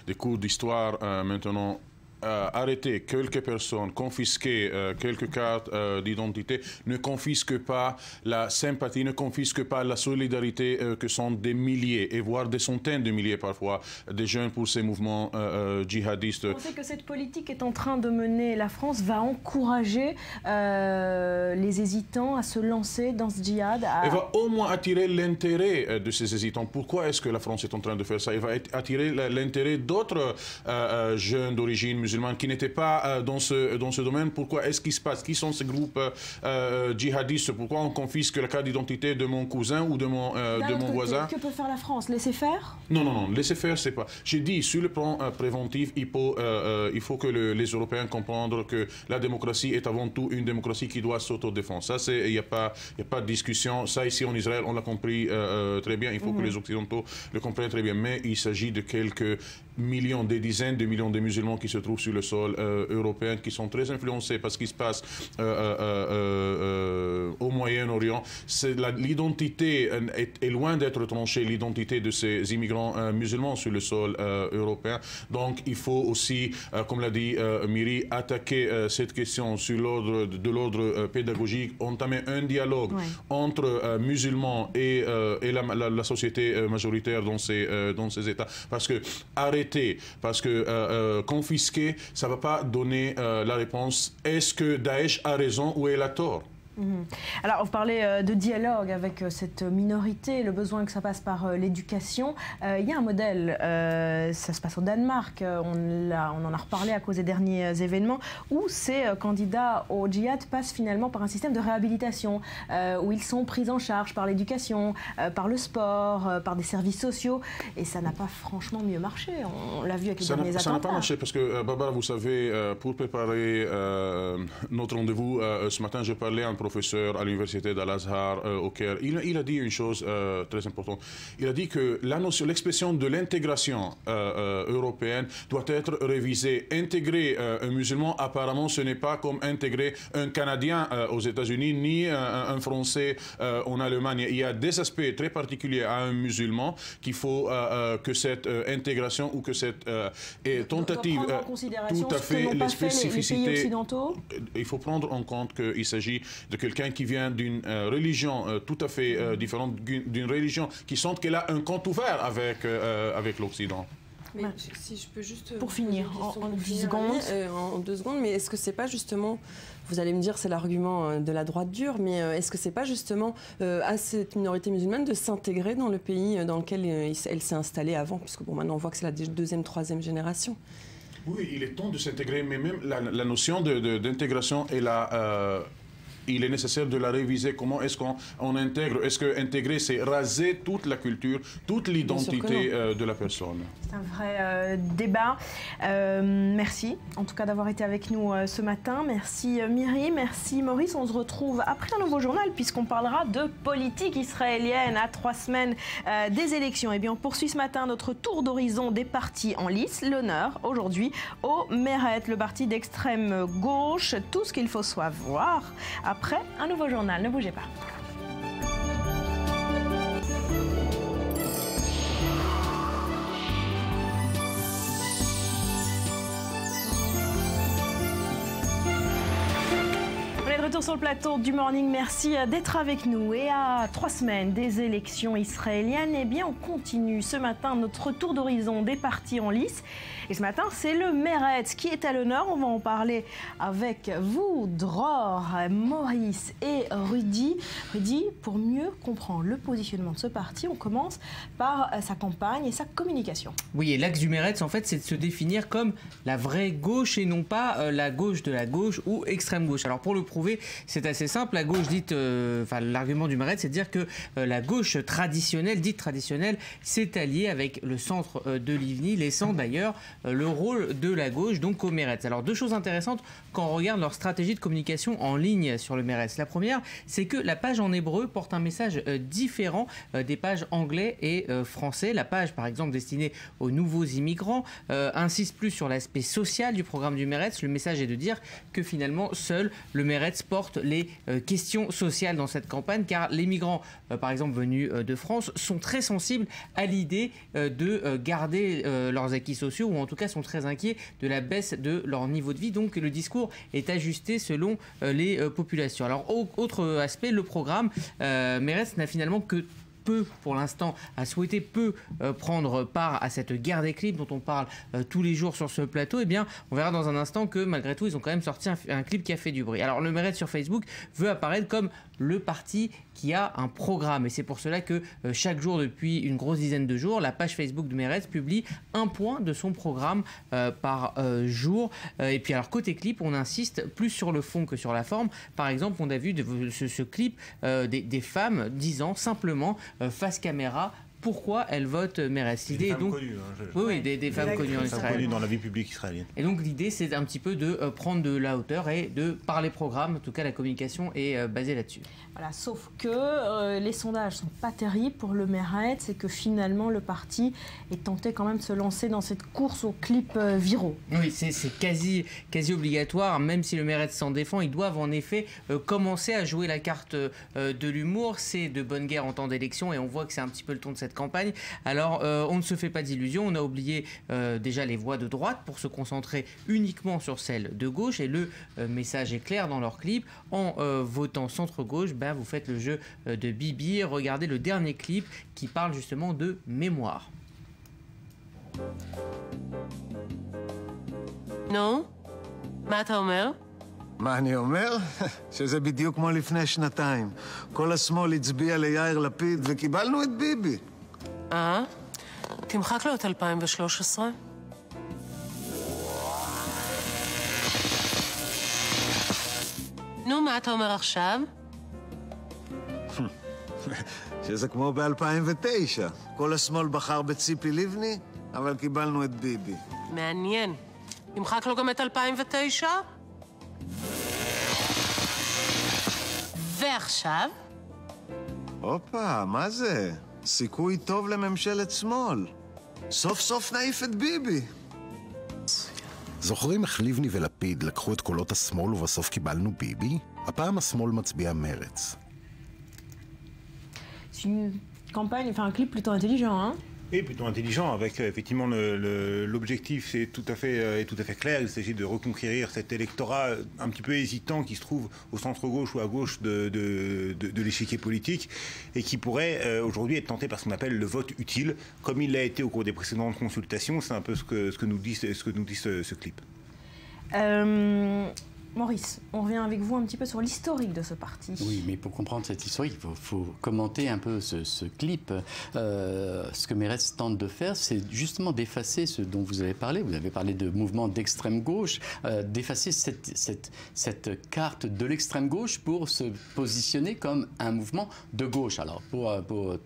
des cours d'histoire maintenant. arrêter quelques personnes, confisquer quelques cartes d'identité, ne confisque pas la sympathie, ne confisque pas la solidarité que sont des milliers, et voire des centaines de milliers parfois, des jeunes pour ces mouvements djihadistes. Vous pensez que cette politique est en train de mener la France, va encourager les hésitants à se lancer dans ce djihad Elle va au moins attirer l'intérêt de ces hésitants. Pourquoi est-ce que la France est en train de faire ça? Elle va attirer l'intérêt d'autres jeunes d'origine musulmane qui n'étaient pas dans ce domaine. Pourquoi est-ce qu'il se passe? Qui sont ces groupes djihadistes? Pourquoi on confisque la carte d'identité de mon cousin ou de mon voisin? Que peut faire la France? Laisser faire? Non, laisser faire, c'est pas. J'ai dit, sur le plan préventif, il faut que les Européens comprennent que la démocratie est avant tout une démocratie qui doit s'autodéfendre. Ça, il n'y a pas de discussion. Ça, ici en Israël, on l'a compris très bien. Il faut que les Occidentaux le comprennent très bien. Mais il s'agit de quelques millions, des dizaines de millions de musulmans qui se trouvent sur le sol européen, qui sont très influencés par ce qui se passe au Moyen-Orient. L'identité est loin d'être tranchée, l'identité de ces immigrants musulmans sur le sol européen. Donc il faut aussi, comme l'a dit Miri, attaquer cette question sur l'ordre pédagogique, entamer un dialogue entre musulmans et la société majoritaire dans ces États. Parce que confisquer, ça ne va pas donner la réponse. Est-ce que Daesh a raison ou elle a tort? Alors, vous parlez de dialogue avec cette minorité, le besoin que ça passe par l'éducation. Il y a un modèle, ça se passe au Danemark, on en a reparlé à cause des derniers événements, où ces candidats au djihad passent finalement par un système de réhabilitation, où ils sont pris en charge par l'éducation, par le sport, par des services sociaux, et ça n'a pas franchement mieux marché. On l'a vu avec les derniers attentats. Ça n'a pas marché parce que, Barbara, vous savez, pour préparer notre rendez-vous ce matin, je parlais à un professeur à l'université d'Al-Azhar au Caire. Il a dit une chose très importante. Il a dit que l'expression de l'intégration européenne doit être révisée. Intégrer un musulman, apparemment, ce n'est pas comme intégrer un Canadien aux États-Unis, ni un Français en Allemagne. Il y a des aspects très particuliers à un musulman qu'il faut que cette intégration ou que cette tentative, tout à fait, les spécificités. Il faut prendre en compte qu'il s'agit de quelqu'un qui vient d'une religion tout à fait différente, d'une religion qui sent qu'elle a un compte ouvert avec l'Occident. Mais si je peux juste... Pour finir, en 10 secondes. En 2 secondes, mais est-ce que c'est pas justement... Vous allez me dire c'est l'argument de la droite dure, mais est-ce que c'est pas justement à cette minorité musulmane de s'intégrer dans le pays dans lequel elle s'est installée avant? Puisque bon, maintenant on voit que c'est la deuxième, troisième génération. Oui, il est temps de s'intégrer, mais même la notion d'intégration est là... il est nécessaire de la réviser. Comment est-ce qu'on intègre? Est-ce que intégrer, c'est raser toute la culture, toute l'identité de la personne? C'est un vrai débat. Merci, en tout cas, d'avoir été avec nous ce matin. Merci Miri, merci Maurice. On se retrouve après un nouveau journal, puisqu'on parlera de politique israélienne à 3 semaines des élections. Et bien, on poursuit ce matin notre tour d'horizon des partis en lice. L'honneur, aujourd'hui, au Meretz, le parti d'extrême gauche. Tout ce qu'il faut savoir après un nouveau journal. Ne bougez pas. Retour sur le plateau du Morning, merci d'être avec nous. Et à 3 semaines des élections israéliennes, eh bien on continue ce matin notre tour d'horizon des partis en lice. Et ce matin, c'est le Meretz qui est à l'honneur. On va en parler avec vous, Dror, Maurice et Rudy. Rudy, pour mieux comprendre le positionnement de ce parti, on commence par sa campagne et sa communication. Oui, et l'axe du Meretz, en fait, c'est de se définir comme la vraie gauche et non pas la gauche de la gauche ou extrême gauche. Alors pour le prouver, c'est assez simple. La gauche dite, l'argument du Meretz, c'est de dire que la gauche traditionnelle, dite traditionnelle, s'est alliée avec le centre de Livni, laissant d'ailleurs le rôle de la gauche donc au Meretz. Alors 2 choses intéressantes quand on regarde leur stratégie de communication en ligne sur le Meretz. La première, c'est que la page en hébreu porte un message différent des pages anglais et français. La page par exemple destinée aux nouveaux immigrants insiste plus sur l'aspect social du programme du Meretz. Le message est de dire que finalement seul le Meretz Meretz porte les questions sociales dans cette campagne, car les migrants, par exemple venus de France, sont très sensibles à l'idée de garder leurs acquis sociaux, ou en tout cas sont très inquiets de la baisse de leur niveau de vie. Donc le discours est ajusté selon les populations. Alors autre aspect, le programme, Meretz n'a finalement que pour l'instant, a souhaité prendre part à cette guerre des clips dont on parle tous les jours sur ce plateau. Eh bien, on verra dans un instant que malgré tout, ils ont quand même sorti un clip qui a fait du bruit. Alors, le Meretz sur Facebook veut apparaître comme le parti qui a un programme. Et c'est pour cela que chaque jour, depuis une grosse dizaine de jours, la page Facebook de Meretz publie un point de son programme par jour. Et puis, alors, côté clip, on insiste plus sur le fond que sur la forme. Par exemple, on a vu ce clip des femmes disant simplement face caméra pourquoi elles votent Meretz. L'idée est donc des femmes connues en Israël, connues dans la vie publique israélienne. Et donc l'idée c'est un petit peu de prendre de la hauteur et de parler programme. En tout cas, la communication est basée là-dessus. Voilà, sauf que les sondages sont pas terribles pour le Meretz et que finalement le parti est tenté quand même de se lancer dans cette course aux clips viraux. Oui, c'est quasi obligatoire. Même si le Meretz s'en défend, ils doivent en effet commencer à jouer la carte de l'humour. C'est de bonne guerre en temps d'élection et on voit que c'est un petit peu le ton de cette campagne. Alors, on ne se fait pas d'illusions. On a oublié déjà les voix de droite pour se concentrer uniquement sur celles de gauche. Et le message est clair dans leur clip. En votant centre-gauche, vous faites le jeu de Bibi. Regardez le dernier clip qui parle justement de mémoire. נו, מה אתה אומר? מה אני אומר? שזה בדיוק כמו לפני שנתיים. כל השמאל הצביע ליאיר לפיד וקיבלנו את ביבי. תמחק לו את 2013. נו, מה אתה אומר עכשיו? שזה כמו ב-2009. כל השמאל בחר בציפי לבני, אבל קיבלנו את ביבי. מעניין. תמחק לו גם את 2009? ועכשיו? הופה, מה זה? סיכוי טוב לממשלת שמאל. סוף סוף נעיף את ביבי. זוכרים איך לבני ולפיד לקחו את קולות השמאל ובסוף קיבלנו ביבי? הפעם השמאל מצביע מרץ. C'est une campagne, enfin un clip plutôt intelligent, hein? Et plutôt intelligent, avec effectivement l'objectif est tout à fait clair. Il s'agit de reconquérir cet électorat un petit peu hésitant qui se trouve au centre-gauche ou à gauche de l'échiquier politique et qui pourrait aujourd'hui être tenté par ce qu'on appelle le vote utile, comme il l'a été au cours des précédentes consultations. C'est un peu ce que nous dit ce clip. Maurice, on revient avec vous un petit peu sur l'historique de ce parti. Oui, mais pour comprendre cette historique, il faut commenter un peu ce clip. Ce que Meretz tente de faire, c'est justement d'effacer ce dont vous avez parlé. Vous avez parlé de mouvements d'extrême gauche, d'effacer cette carte de l'extrême gauche pour se positionner comme un mouvement de gauche. Alors,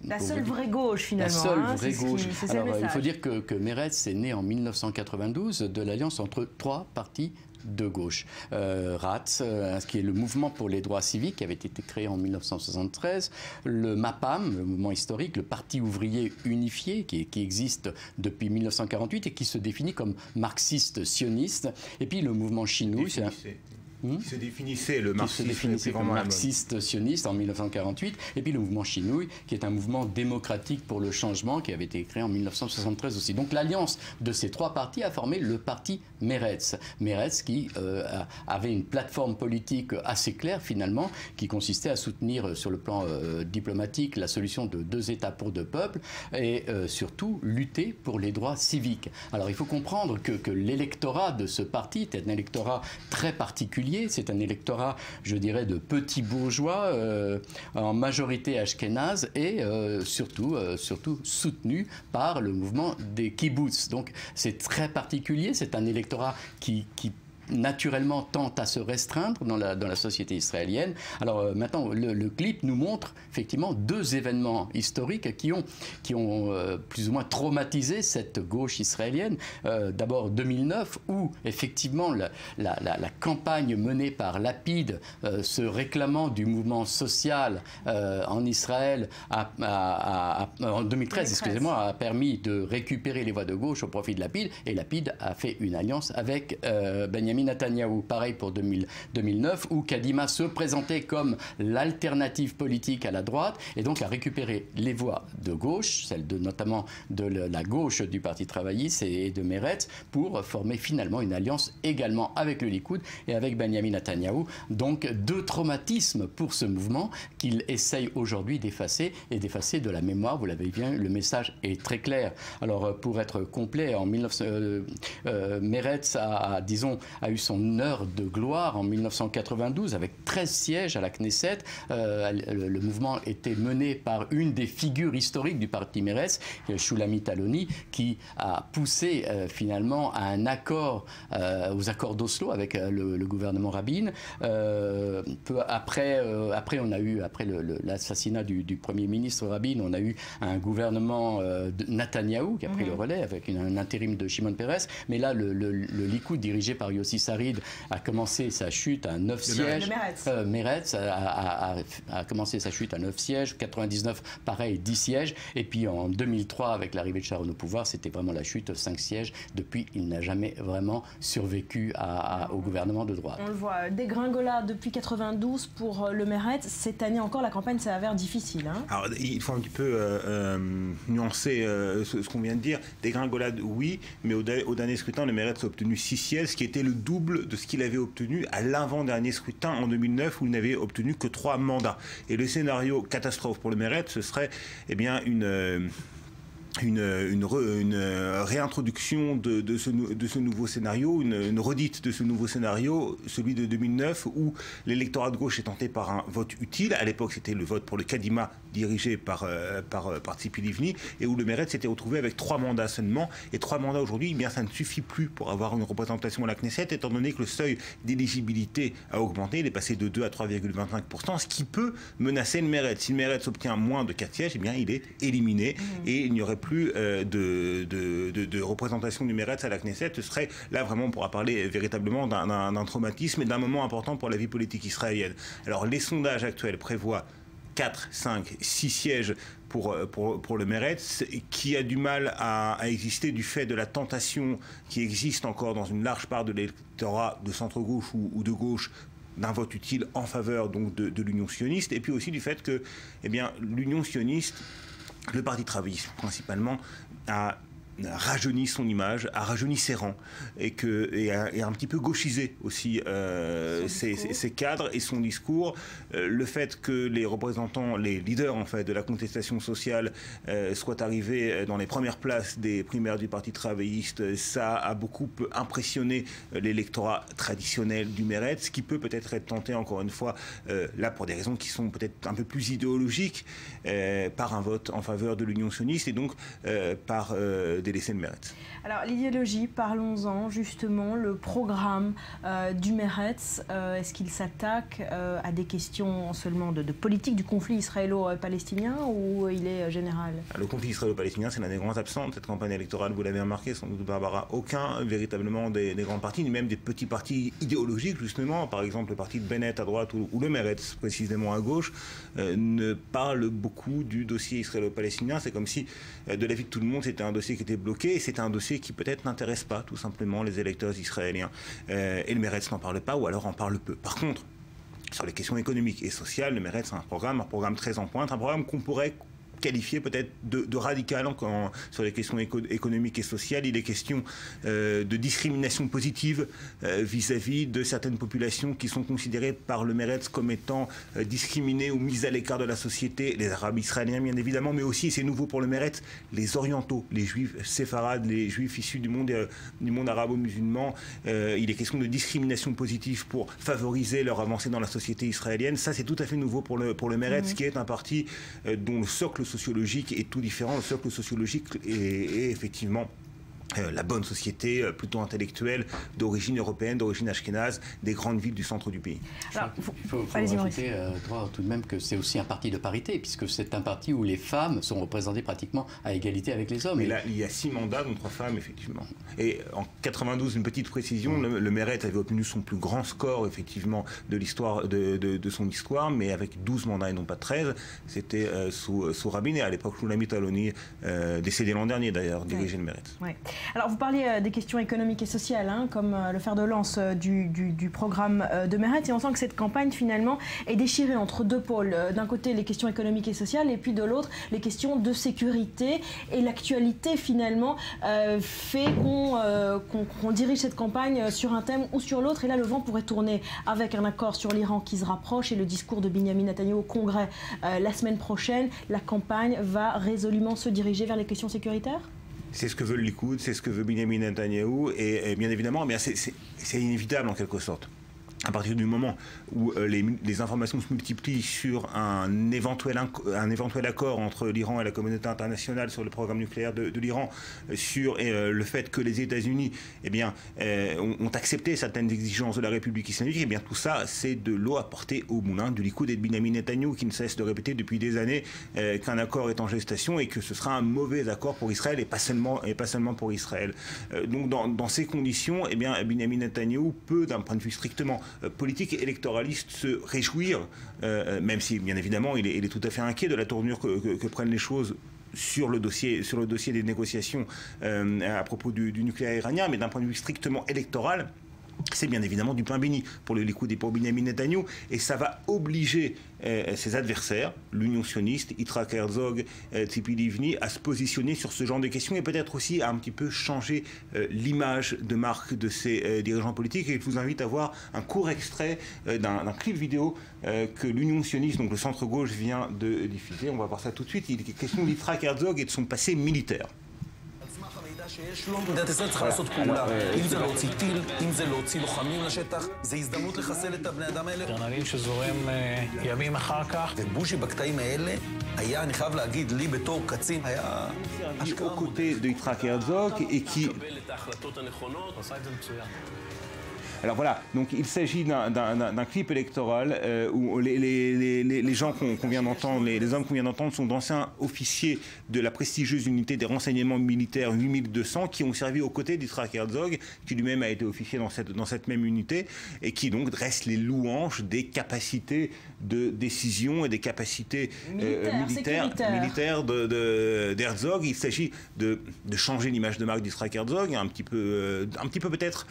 la seule vraie gauche, finalement. La seule vraie gauche. Alors, il faut dire que Meretz est né en 1992 de l'alliance entre trois partis de gauche. RATS, qui est le mouvement pour les droits civiques, qui avait été créé en 1973, le MAPAM, le mouvement historique, le Parti ouvrier unifié, qui existe depuis 1948 et qui se définit comme marxiste-sioniste, et puis le mouvement Chinouille. Qui se définissait le marxisme, comme marxiste-sioniste en 1948, et puis le mouvement Chinouille, qui est un mouvement démocratique pour le changement, qui avait été créé en 1973 aussi. Donc l'alliance de ces trois partis a formé le parti Meretz. Meretz qui avait une plateforme politique assez claire finalement, qui consistait à soutenir sur le plan diplomatique la solution de deux États pour deux peuples, et surtout lutter pour les droits civiques. Alors il faut comprendre que l'électorat de ce parti est un électorat très particulier. C'est un électorat, je dirais, de petits bourgeois, en majorité ashkénaze, et surtout soutenu par le mouvement des kibboutz. Donc c'est très particulier, c'est un électorat qui naturellement tente à se restreindre dans la société israélienne. Alors maintenant, le clip nous montre effectivement deux événements historiques qui ont plus ou moins traumatisé cette gauche israélienne. D'abord 2009, où effectivement la campagne menée par Lapid, se réclamant du mouvement social en Israël, en 2013, excusez-moi, a permis de récupérer les voix de gauche au profit de Lapid, et Lapid a fait une alliance avec Benjamin Benjamin Netanyahou. Pareil pour 2009, où Kadima se présentait comme l'alternative politique à la droite, et donc a récupéré les voix de gauche, celles notamment de la gauche du Parti travailliste et de Meretz, pour former finalement une alliance également avec le Likoud et avec Benjamin Netanyahou. Donc deux traumatismes pour ce mouvement qu'il essaye aujourd'hui d'effacer et d'effacer de la mémoire. Vous l'avez vu, le message est très clair. Alors pour être complet, en Meretz a eu son heure de gloire en 1992 avec 13 sièges à la Knesset. Le mouvement était mené par une des figures historiques du parti Meretz, Shulamit Aloni, qui a poussé finalement à un accord, aux accords d'Oslo avec le gouvernement Rabin. Peu après, on a eu, après l'assassinat du Premier ministre Rabin, on a eu un gouvernement de Netanyahou qui a pris le relais avec un intérim de Shimon Peres. Mais là, le Likoud dirigé par Yossi Sarid a commencé sa chute à 9 sièges. Meretz a commencé sa chute à 9 sièges. 99, pareil, 10 sièges. Et puis en 2003, avec l'arrivée de Sharon au pouvoir, c'était vraiment la chute, 5 sièges. Depuis, il n'a jamais vraiment survécu au gouvernement de droite. On le voit, dégringolade depuis 92 pour le Meretz. Cette année encore, la campagne s'avère difficile. Hein. Alors, il faut un petit peu nuancer ce qu'on vient de dire. Dégringolade, oui, mais au dernier scrutin, le Meretz a obtenu 6 sièges, ce qui était le double de ce qu'il avait obtenu à l'avant-dernier scrutin en 2009, où il n'avait obtenu que 3 mandats. Et le scénario catastrophe pour le Meretz, ce serait une réintroduction de ce nouveau scénario, une redite de ce nouveau scénario, celui de 2009, où l'électorat de gauche est tenté par un vote utile. À l'époque, c'était le vote pour le Kadima, dirigé par Tzipi Livni, et où le Meretz s'était retrouvé avec 3 mandats seulement. Et 3 mandats aujourd'hui, eh bien, ça ne suffit plus pour avoir une représentation à la Knesset, étant donné que le seuil d'éligibilité a augmenté. Il est passé de 2 à 3,25%, ce qui peut menacer le Meretz. Si le Meretz obtient moins de 4 sièges, eh bien, il est éliminé, et il n'y aurait plus de représentation du Meretz à la Knesset. Ce serait, là vraiment, on pourra parler véritablement d'un traumatisme et d'un moment important pour la vie politique israélienne. Alors les sondages actuels prévoient 4, 5, 6 sièges pour le Meretz, qui a du mal à exister du fait de la tentation qui existe encore dans une large part de l'électorat de centre-gauche ou de gauche d'un vote utile en faveur donc de l'Union sioniste, et puis aussi du fait que l'Union sioniste, le Parti travailliste principalement, a rajeuni son image, a rajeuni ses rangs, et a un petit peu gauchisé aussi ses cadres et son discours. Le fait que les représentants, les leaders en fait de la contestation sociale soient arrivés dans les premières places des primaires du Parti travailliste, ça a beaucoup impressionné l'électorat traditionnel du Meretz, qui peut-être être tenté encore une fois, là pour des raisons qui sont peut-être un peu plus idéologiques, par un vote en faveur de l'Union sioniste, et donc par délaisser le Meretz. Alors l'idéologie, parlons-en justement, le programme du Meretz, est-ce qu'il s'attaque à des questions seulement de politique du conflit israélo-palestinien, ou il est général? Le conflit israélo-palestinien, c'est l'un des grands absents de cette campagne électorale, vous l'avez remarqué sans doute Barbara. Aucun véritablement des grands partis, ni même des petits partis idéologiques justement, par exemple le parti de Bennett à droite ou le Meretz précisément à gauche, ne parle beaucoup du dossier israélo-palestinien. C'est comme si de l'avis de tout le monde c'était un dossier qui était bloqué, et c'est un dossier qui peut-être n'intéresse pas tout simplement les électeurs israéliens. Et le Meretz n'en parle pas, ou alors en parle peu. Par contre, sur les questions économiques et sociales, le Meretz a un programme très en pointe, un programme qu'on pourrait qualifié peut-être de radical sur les questions économiques et sociales. Il est question de discrimination positive vis-à-vis de certaines populations qui sont considérées par le Meretz comme étant discriminées ou mises à l'écart de la société. Les Arabes israéliens, bien évidemment, mais aussi, c'est nouveau pour le Meretz, les orientaux, les juifs séfarades, les juifs issus du monde arabo-musulman. Il est question de discrimination positive pour favoriser leur avancée dans la société israélienne. Ça, c'est tout à fait nouveau pour le Meretz, qui est un parti dont le socle sociologique est tout différent. Le socle sociologique est effectivement la bonne société, plutôt intellectuelle, d'origine européenne, d'origine ashkénaze, des grandes villes du centre du pays. Alors, il faut rajouter tout de même que c'est aussi un parti de parité, puisque c'est un parti où les femmes sont représentées pratiquement à égalité avec les hommes. Mais là, il y a 6 mandats, dont 3 femmes, effectivement. Et en 92, une petite précision, le Meretz avait obtenu son plus grand score, effectivement, de l'histoire de son histoire, mais avec 12 mandats et non pas 13. C'était sous Rabin, et à l'époque, Shulamit Aloni, décédé l'an dernier d'ailleurs, dirigeait le Meretz. Ouais. Alors vous parliez des questions économiques et sociales, hein, comme le fer de lance du programme de Meretz, et on sent que cette campagne finalement est déchirée entre deux pôles. D'un côté les questions économiques et sociales, et puis de l'autre les questions de sécurité. Et l'actualité finalement fait qu'on dirige cette campagne sur un thème ou sur l'autre. Et là le vent pourrait tourner avec un accord sur l'Iran qui se rapproche et le discours de Benyamin Netanyahou au Congrès la semaine prochaine. La campagne va résolument se diriger vers les questions sécuritaires? C'est ce que veut le Likoud, c'est ce que veut Benyamin Netanyahou, et bien évidemment, c'est inévitable en quelque sorte. À partir du moment où les informations se multiplient sur un éventuel accord entre l'Iran et la communauté internationale sur le programme nucléaire de l'Iran, sur le fait que les États-Unis ont accepté certaines exigences de la République islamique, et bien tout ça, c'est de l'eau à porter au moulin du Likoud et de Benyamin Netanyahou, qui ne cesse de répéter depuis des années qu'un accord est en gestation et que ce sera un mauvais accord pour Israël et pas seulement pour Israël. Donc dans ces conditions, Benyamin Netanyahou peut, d'un point de vue strictement politique et électoraliste, se réjouir, même si bien évidemment il est tout à fait inquiet de la tournure que prennent les choses sur le dossier des négociations à propos du nucléaire iranien, mais d'un point de vue strictement électoral, c'est bien évidemment du pain béni pour le Likoud et pour Benyamin Netanyahou, et ça va obliger ses adversaires, l'Union sioniste, Yitzhak Herzog, Tzipi Livni, à se positionner sur ce genre de questions, et peut-être aussi à un petit peu changer l'image de marque de ces dirigeants politiques. Et je vous invite à voir un court extrait d'un clip vidéo que l'Union sioniste, donc le centre-gauche, vient de diffuser. On va voir ça tout de suite. Il est question d'Yitzhak Herzog et de son passé militaire. שיש לו, מדינת ישראל צריכה לעשות פעולה. אם זה להוציא טיל, אם זה להוציא לוחמים לשטח, זה הזדמנות לחסל את הבני אדם האלה. אדרנלין שזורם ימים אחר כך. ובוז'י בקטעים האלה היה, אני חייב להגיד, לי בתור קצין, היה השקעה. aux côtés de Yitzhak Herzog et qui מקבל את ההחלטות הנכונות, עשה את זה מצוין. Alors voilà, donc il s'agit d'un clip électoral où les gens qu'on vient d'entendre, les hommes qu'on vient d'entendre sont d'anciens officiers de la prestigieuse unité des renseignements militaires 8200 qui ont servi aux côtés d'Yitzhak Herzog, qui lui-même a été officier dans cette même unité, et qui donc dresse les louanges des capacités de décision et des capacités militaires d'Herzog. Il s'agit de changer l'image de marque d'Yitzhak Herzog, un petit peu peut-être.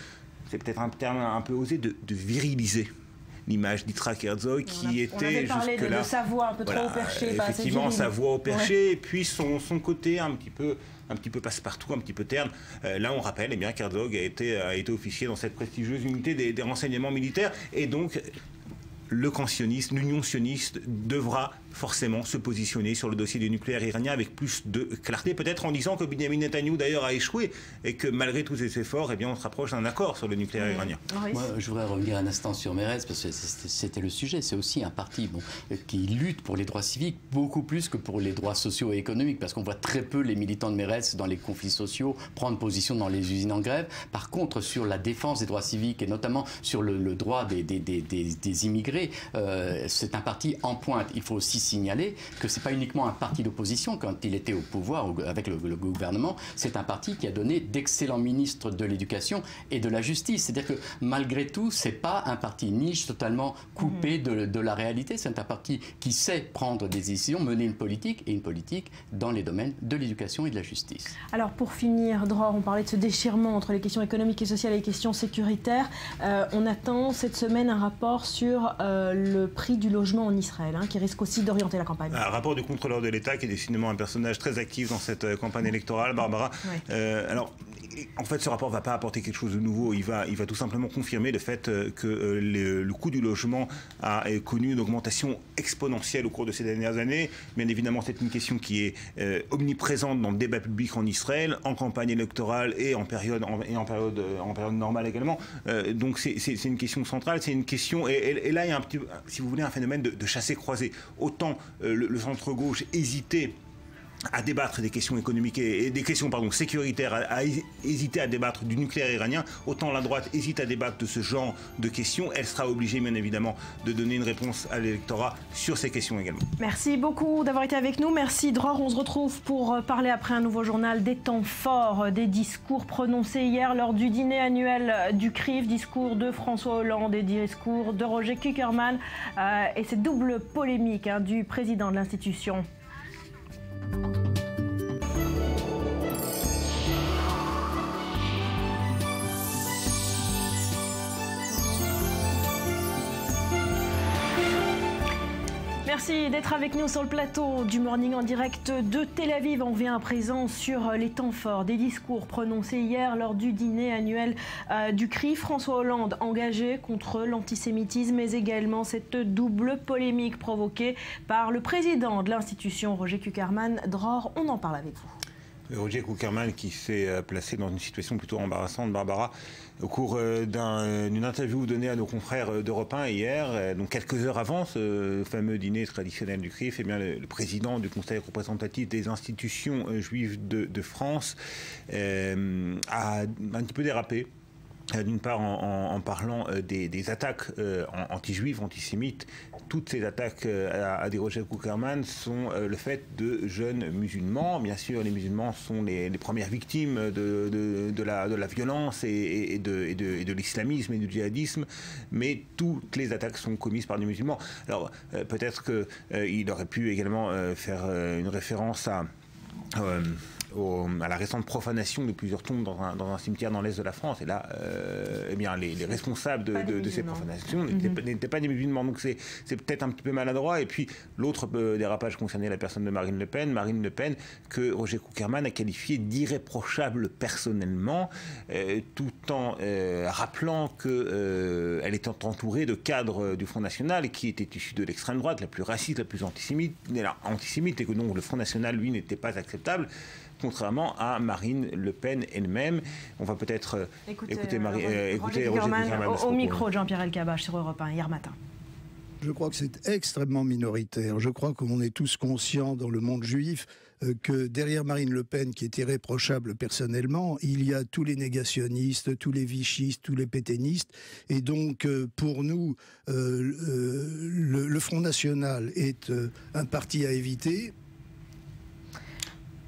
C'est peut-être un terme un peu osé, de viriliser l'image d'Yitzhak Herzog, qui était jusque-là... de sa voix un peu trop au perché. Effectivement, sa voix au perché, et puis son côté un petit peu passe-partout, un petit peu terne. Là, on rappelle qu'Herzog a été officier dans cette prestigieuse unité des renseignements militaires, et donc le camp sioniste, l'Union sioniste devra forcément se positionner sur le dossier du nucléaire iranien avec plus de clarté, peut-être en disant que Benyamin Netanyahou d'ailleurs a échoué et que malgré tous ses efforts, on se rapproche d'un accord sur le nucléaire iranien. Moi, je voudrais revenir un instant sur Meretz, parce que c'était le sujet. C'est aussi un parti qui lutte pour les droits civiques beaucoup plus que pour les droits sociaux et économiques, parce qu'on voit très peu les militants de Meretz dans les conflits sociaux prendre position dans les usines en grève. Par contre, sur la défense des droits civiques et notamment sur le droit des immigrés, c'est un parti en pointe. Il faut aussi signaler que ce n'est pas uniquement un parti d'opposition. Quand il était au pouvoir avec le gouvernement, c'est un parti qui a donné d'excellents ministres de l'éducation et de la justice. C'est-à-dire que malgré tout, ce n'est pas un parti niche totalement coupé de la réalité. C'est un parti qui sait prendre des décisions, mener une politique dans les domaines de l'éducation et de la justice. Alors pour finir, Dror, on parlait de ce déchirement entre les questions économiques et sociales et les questions sécuritaires. On attend cette semaine un rapport sur le prix du logement en Israël, qui risque aussi d'orienter la campagne. Un rapport du contrôleur de l'État, qui est décidément un personnage très actif dans cette campagne électorale, Barbara. Oui. Alors, en fait, ce rapport ne va pas apporter quelque chose de nouveau. Il va tout simplement confirmer le fait que le coût du logement a connu une augmentation exponentielle au cours de ces dernières années. Bien évidemment, c'est une question qui est omniprésente dans le débat public en Israël, en campagne électorale et en période normale également. Donc, c'est une question centrale. C'est une question... Et là, il y a un petit, si vous voulez, un phénomène de chassé-croisé. Autant le centre-gauche hésitait à débattre des questions économiques et des questions sécuritaires, à hésiter à débattre du nucléaire iranien, autant la droite hésite à débattre de ce genre de questions. Elle sera obligée, bien évidemment, de donner une réponse à l'électorat sur ces questions également. Merci beaucoup d'avoir été avec nous. Merci, Dror. On se retrouve pour parler après un nouveau journal des temps forts, des discours prononcés hier lors du dîner annuel du CRIF, discours de François Hollande et discours de Roger Kuckerman et cette double polémique du président de l'institution. Merci d'être avec nous sur le plateau du Morning en direct de Tel Aviv. On vient à présent sur les temps forts des discours prononcés hier lors du dîner annuel du CRIF. François Hollande engagé contre l'antisémitisme, mais également cette double polémique provoquée par le président de l'institution, Roger Kuckerman. Dror, on en parle avec vous. Roger Kuckerman qui s'est placé dans une situation plutôt embarrassante, Barbara, au cours d'une interview donnée à nos confrères d'Europe 1 hier, donc quelques heures avant ce fameux dîner traditionnel du CRIF, eh bien, le président du Conseil représentatif des institutions juives de France a un petit peu dérapé. D'une part en parlant des attaques anti-juives, antisémites. Toutes ces attaques à des Roger Kuckerman sont le fait de jeunes musulmans. Bien sûr, les musulmans sont les premières victimes de la violence et de l'islamisme et du djihadisme, mais toutes les attaques sont commises par des musulmans. Alors peut-être qu'il aurait pu également faire une référence à la récente profanation de plusieurs tombes dans un cimetière dans l'est de la France. Et là, eh bien, les responsables de ces profanations n'étaient pas des musulmans. Donc c'est peut-être un petit peu maladroit. Et puis l'autre dérapage concernait la personne de Marine Le Pen. Marine Le Pen, que Roger Kuckerman a qualifié d'irréprochable personnellement, tout en rappelant qu'elle était entourée de cadres du Front National qui étaient issus de l'extrême droite, la plus raciste, la plus antisémite, et que donc le Front National, lui, n'était pas acceptable, contrairement à Marine Le Pen elle-même. On va peut-être écouter Roger Kuckerman au micro de Jean-Pierre Elkabbach sur Europe 1 hier matin. Je crois que c'est extrêmement minoritaire. Je crois qu'on est tous conscients dans le monde juif que derrière Marine Le Pen, qui est irréprochable personnellement, il y a tous les négationnistes, tous les vichistes, tous les pétainistes. Et donc, pour nous, le Front National est un parti à éviter.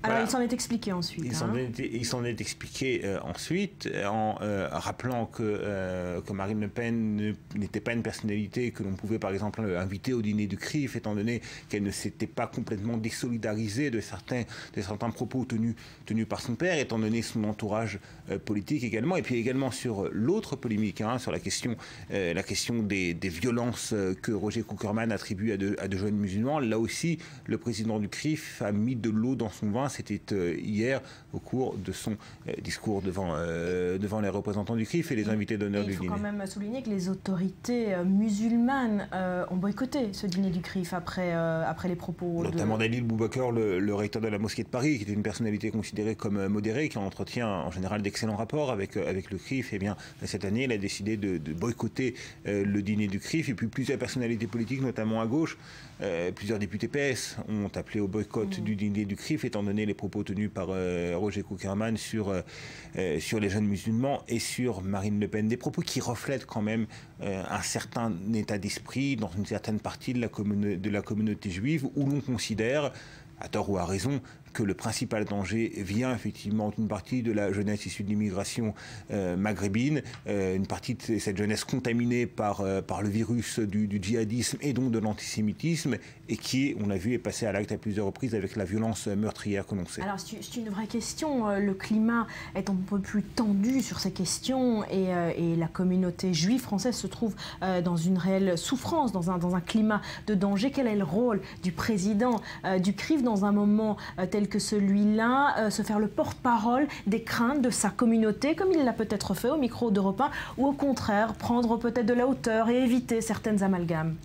Alors, il s'en est expliqué ensuite. Il s'en est expliqué ensuite en rappelant que Marine Le Pen n'était pas une personnalité que l'on pouvait par exemple inviter au dîner du CRIF, étant donné qu'elle ne s'était pas complètement désolidarisée de certains propos tenus par son père, étant donné son entourage politique également. Et puis également sur l'autre polémique, sur la question des violences que Roger Kuckerman attribue à de jeunes musulmans. Là aussi, le président du CRIF a mis de l'eau dans son vin. C'était hier au cours de son discours devant les représentants du CRIF et les invités d'honneur du dîner. Il faut quand même souligner que les autorités musulmanes ont boycotté ce dîner du CRIF après les propos. Notamment Dalil Boubacar, le recteur de la mosquée de Paris, qui était une personnalité considérée comme modérée, qui entretient en général d'excellents rapports avec le CRIF. Eh bien, cette année, il a décidé de boycotter le dîner du CRIF. Et puis plusieurs personnalités politiques, notamment à gauche, plusieurs députés PS ont appelé au boycott du dîner du CRIF, étant donné les propos tenus par Roger Kuckerman sur les jeunes musulmans et sur Marine Le Pen. Des propos qui reflètent quand même un certain état d'esprit dans une certaine partie de la communauté juive, où l'on considère, à tort ou à raison, que le principal danger vient effectivement d'une partie de la jeunesse issue de l'immigration maghrébine, une partie de cette jeunesse contaminée par le virus du djihadisme et donc de l'antisémitisme, et qui, on l'a vu, est passée à l'acte à plusieurs reprises avec la violence meurtrière que l'on sait. Alors c'est une vraie question. Le climat est un peu plus tendu sur ces questions et la communauté juive française se trouve dans une réelle souffrance, dans un climat de danger. Quel est le rôle du président du CRIF dans un moment tel que celui-là, se faire le porte-parole des craintes de sa communauté, comme il l'a peut-être fait au micro d'Europe 1, ou au contraire, prendre peut-être de la hauteur et éviter certaines amalgames?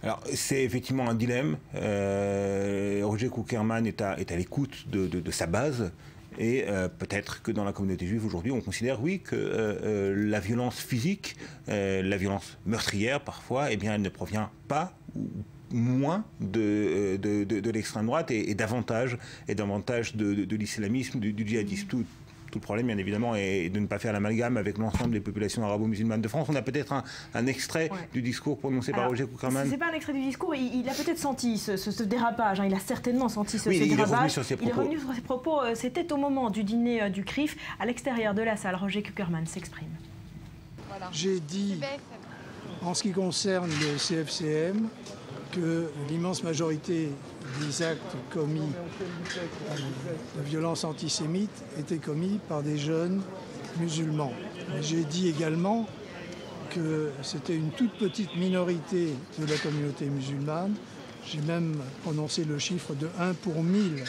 Alors, c'est effectivement un dilemme. Roger Kuckerman est à l'écoute de sa base. Et peut-être que dans la communauté juive aujourd'hui, on considère, oui, que la violence physique, la violence meurtrière parfois, eh bien, elle ne provient pas ou moins de l'extrême droite et davantage de l'islamisme, du djihadisme. Tout le problème, bien évidemment, est de ne pas faire l'amalgame avec l'ensemble des populations arabo-musulmanes de France. On a peut-être un extrait du discours prononcé par Roger Kuckerman. Ce n'est pas un extrait du discours, il a peut-être senti ce dérapage, il a certainement senti ce dérapage. Il est revenu sur ses propos. C'était au moment du dîner du CRIF, à l'extérieur de la salle. Roger Kuckerman s'exprime. Voilà. J'ai dit, en ce qui concerne le CFCM, que l'immense majorité des actes commis de violence antisémite étaient commis par des jeunes musulmans. J'ai dit également que c'était une toute petite minorité de la communauté musulmane. J'ai même prononcé le chiffre de 1 pour 1000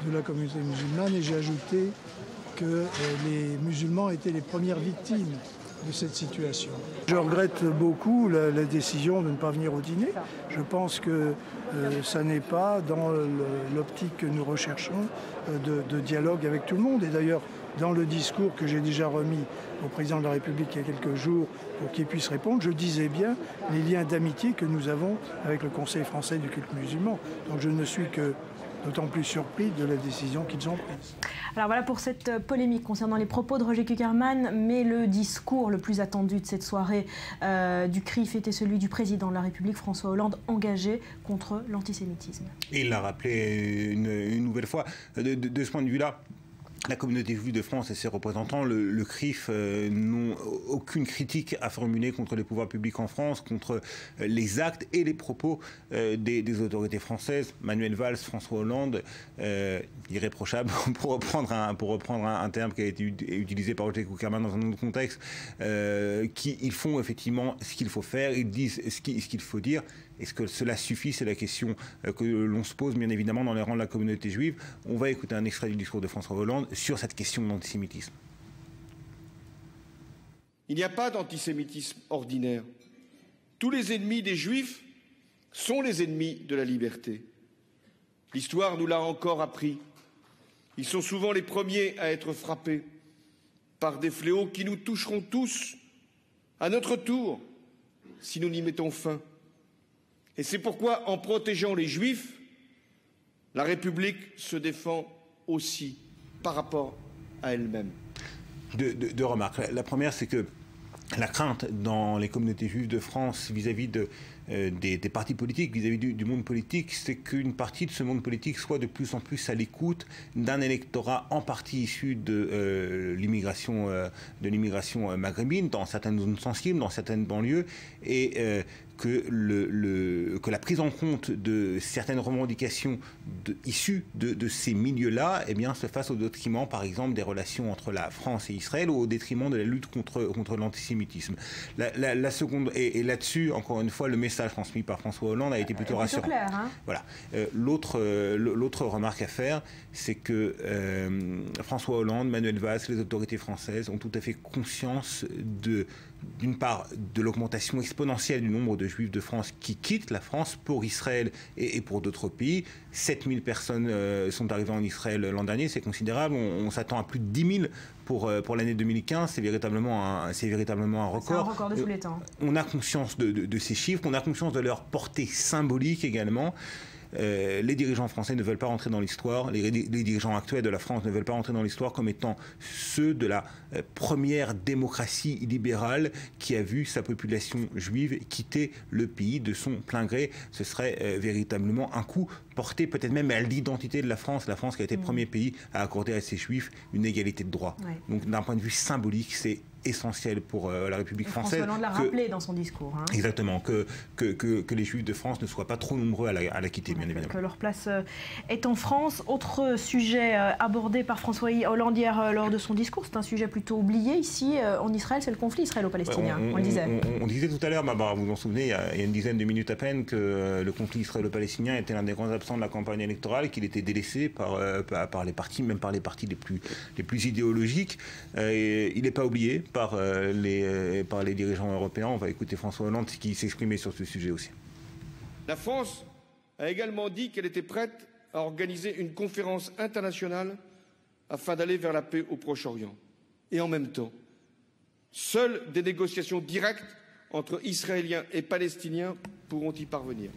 de la communauté musulmane et j'ai ajouté que les musulmans étaient les premières victimes de cette situation. Je regrette beaucoup la décision de ne pas venir au dîner. Je pense que ça n'est pas dans l'optique que nous recherchons de dialogue avec tout le monde. Et d'ailleurs, dans le discours que j'ai déjà remis au président de la République il y a quelques jours pour qu'il puisse répondre, je disais bien les liens d'amitié que nous avons avec le Conseil français du culte musulman. Donc je ne suis que d'autant plus surpris de la décision qu'ils ont prise. Alors voilà pour cette polémique concernant les propos de Roger Kuckerman, mais le discours le plus attendu de cette soirée du CRIF était celui du président de la République, François Hollande, engagé contre l'antisémitisme. Et il l'a rappelé une nouvelle fois. De ce point de vue-là, la communauté juive de France et ses représentants, le CRIF, n'ont aucune critique à formuler contre les pouvoirs publics en France, contre les actes et les propos des autorités françaises. Manuel Valls, François Hollande, irréprochable, pour reprendre un terme qui a été utilisé par Roger Kuckerman dans un autre contexte, ils font effectivement ce qu'il faut faire, ils disent ce qu'il faut dire. Est-ce que cela suffit? C'est la question que l'on se pose, bien évidemment, dans les rangs de la communauté juive. On va écouter un extrait du discours de François Hollande sur cette question de l'antisémitisme. Il n'y a pas d'antisémitisme ordinaire. Tous les ennemis des Juifs sont les ennemis de la liberté. L'histoire nous l'a encore appris. Ils sont souvent les premiers à être frappés par des fléaux qui nous toucheront tous à notre tour si nous n'y mettons fin. Et c'est pourquoi, en protégeant les Juifs, la République se défend aussi par rapport à elle-même. Deux remarques. La première, c'est que la crainte dans les communautés juives de France vis-à-vis des partis politiques, vis-à-vis du monde politique, c'est qu'une partie de ce monde politique soit de plus en plus à l'écoute d'un électorat en partie issu de l'immigration maghrébine, dans certaines zones sensibles, dans certaines banlieues, et que la prise en compte de certaines revendications issues de ces milieux-là, eh bien, se fasse au détriment, par exemple, des relations entre la France et Israël, ou au détriment de la lutte contre l'antisémitisme. La seconde, et là-dessus, encore une fois, le message transmis par François Hollande a été plutôt rassurant. Clair, hein. Voilà. L'autre remarque à faire, c'est que François Hollande, Manuel Valls, les autorités françaises ont tout à fait conscience d'une part, de l'augmentation exponentielle du nombre de Juifs de France qui quittent la France pour Israël et pour d'autres pays. 7000 personnes sont arrivées en Israël l'an dernier, c'est considérable. On s'attend à plus de 10 000 pour l'année 2015. C'est véritablement un record. C'est un record de tous les temps. On a conscience de ces chiffres, on a conscience de leur portée symbolique également. Les dirigeants français ne veulent pas rentrer dans l'histoire, les dirigeants actuels de la France ne veulent pas rentrer dans l'histoire comme étant ceux de la première démocratie libérale qui a vu sa population juive quitter le pays de son plein gré. Ce serait véritablement un coup porté peut-être même à l'identité de la France qui a été le premier pays à accorder à ses juifs une égalité de droit. Ouais. Donc d'un point de vue symbolique, c'est essentiel pour la République française. François Hollande l'a rappelé dans son discours. Hein. Exactement, que les Juifs de France ne soient pas trop nombreux à la quitter, bien évidemment. Que leur place est en France. Autre sujet abordé par François Hollande hier lors de son discours, c'est un sujet plutôt oublié ici en Israël, c'est le conflit israélo-palestinien, on le disait. On disait tout à l'heure, vous vous en souvenez, il y a une dizaine de minutes à peine, que le conflit israélo-palestinien était l'un des grands absents de la campagne électorale, qu'il était délaissé par les partis, même par les partis les plus idéologiques. Il n'est pas oublié par les dirigeants européens. On va écouter François Hollande qui s'exprimait sur ce sujet aussi. La France a également dit qu'elle était prête à organiser une conférence internationale afin d'aller vers la paix au Proche-Orient. Et en même temps, seules des négociations directes entre Israéliens et Palestiniens pourront y parvenir.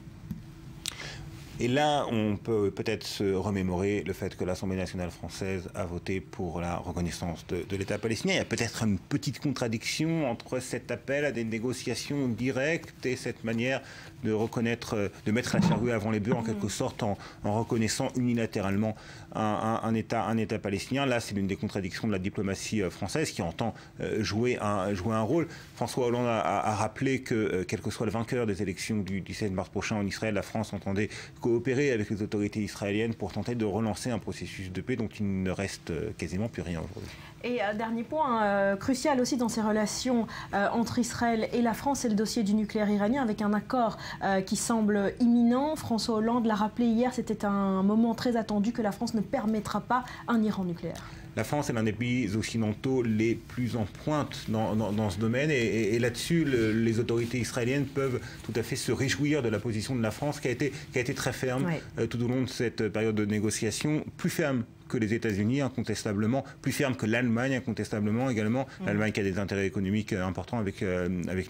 Et là, on peut peut-être se remémorer le fait que l'Assemblée nationale française a voté pour la reconnaissance de l'État palestinien. Il y a peut-être une petite contradiction entre cet appel à des négociations directes et cette manière de reconnaître, de mettre la charrue avant les bœufs en quelque sorte en reconnaissant unilatéralement un État palestinien. Là, c'est l'une des contradictions de la diplomatie française qui entend jouer un rôle. François Hollande a rappelé que, quel que soit le vainqueur des élections du 17 mars prochain en Israël, la France entendait coopérer avec les autorités israéliennes pour tenter de relancer un processus de paix dont il ne reste quasiment plus rien aujourd'hui. Et dernier point crucial aussi dans ces relations entre Israël et la France, c'est le dossier du nucléaire iranien avec un accord qui semble imminent. François Hollande l'a rappelé hier, c'était un moment très attendu que la France ne permettra pas un Iran nucléaire. La France est l'un des pays occidentaux les plus en pointe dans ce domaine et là-dessus, les autorités israéliennes peuvent tout à fait se réjouir de la position de la France qui a été très ferme tout au long de cette période de négociation, plus ferme que les États-Unis, incontestablement, plus ferme que l'Allemagne, incontestablement également. L'Allemagne qui a des intérêts économiques importants avec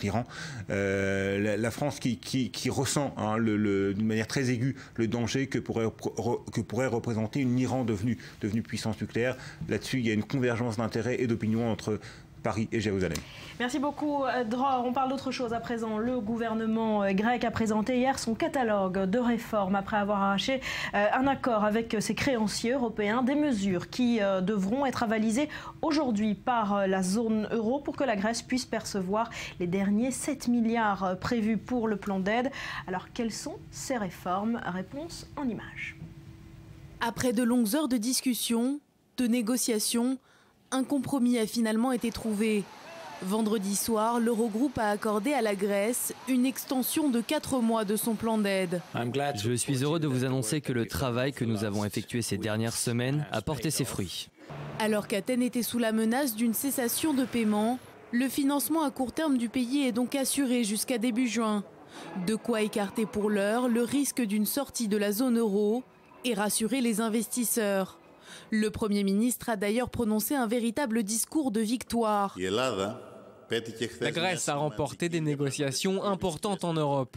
l'Iran. La France qui ressent d'une manière très aiguë le danger que pourrait représenter une Iran devenue puissance nucléaire. Là-dessus, il y a une convergence d'intérêts et d'opinions entre Paris et Jérusalem. Merci beaucoup, Dror. On parle d'autre chose à présent. Le gouvernement grec a présenté hier son catalogue de réformes après avoir arraché un accord avec ses créanciers européens, des mesures qui devront être avalisées aujourd'hui par la zone euro pour que la Grèce puisse percevoir les derniers 7 milliards prévus pour le plan d'aide. Alors, quelles sont ces réformes? Réponse en images. Après de longues heures de discussion, de négociations, un compromis a finalement été trouvé. Vendredi soir, l'Eurogroupe a accordé à la Grèce une extension de 4 mois de son plan d'aide. Je suis heureux de vous annoncer que le travail que nous avons effectué ces dernières semaines a porté ses fruits. Alors qu'Athènes était sous la menace d'une cessation de paiement, le financement à court terme du pays est donc assuré jusqu'à début juin. De quoi écarter pour l'heure le risque d'une sortie de la zone euro et rassurer les investisseurs. Le Premier ministre a d'ailleurs prononcé un véritable discours de victoire. La Grèce a remporté des négociations importantes en Europe.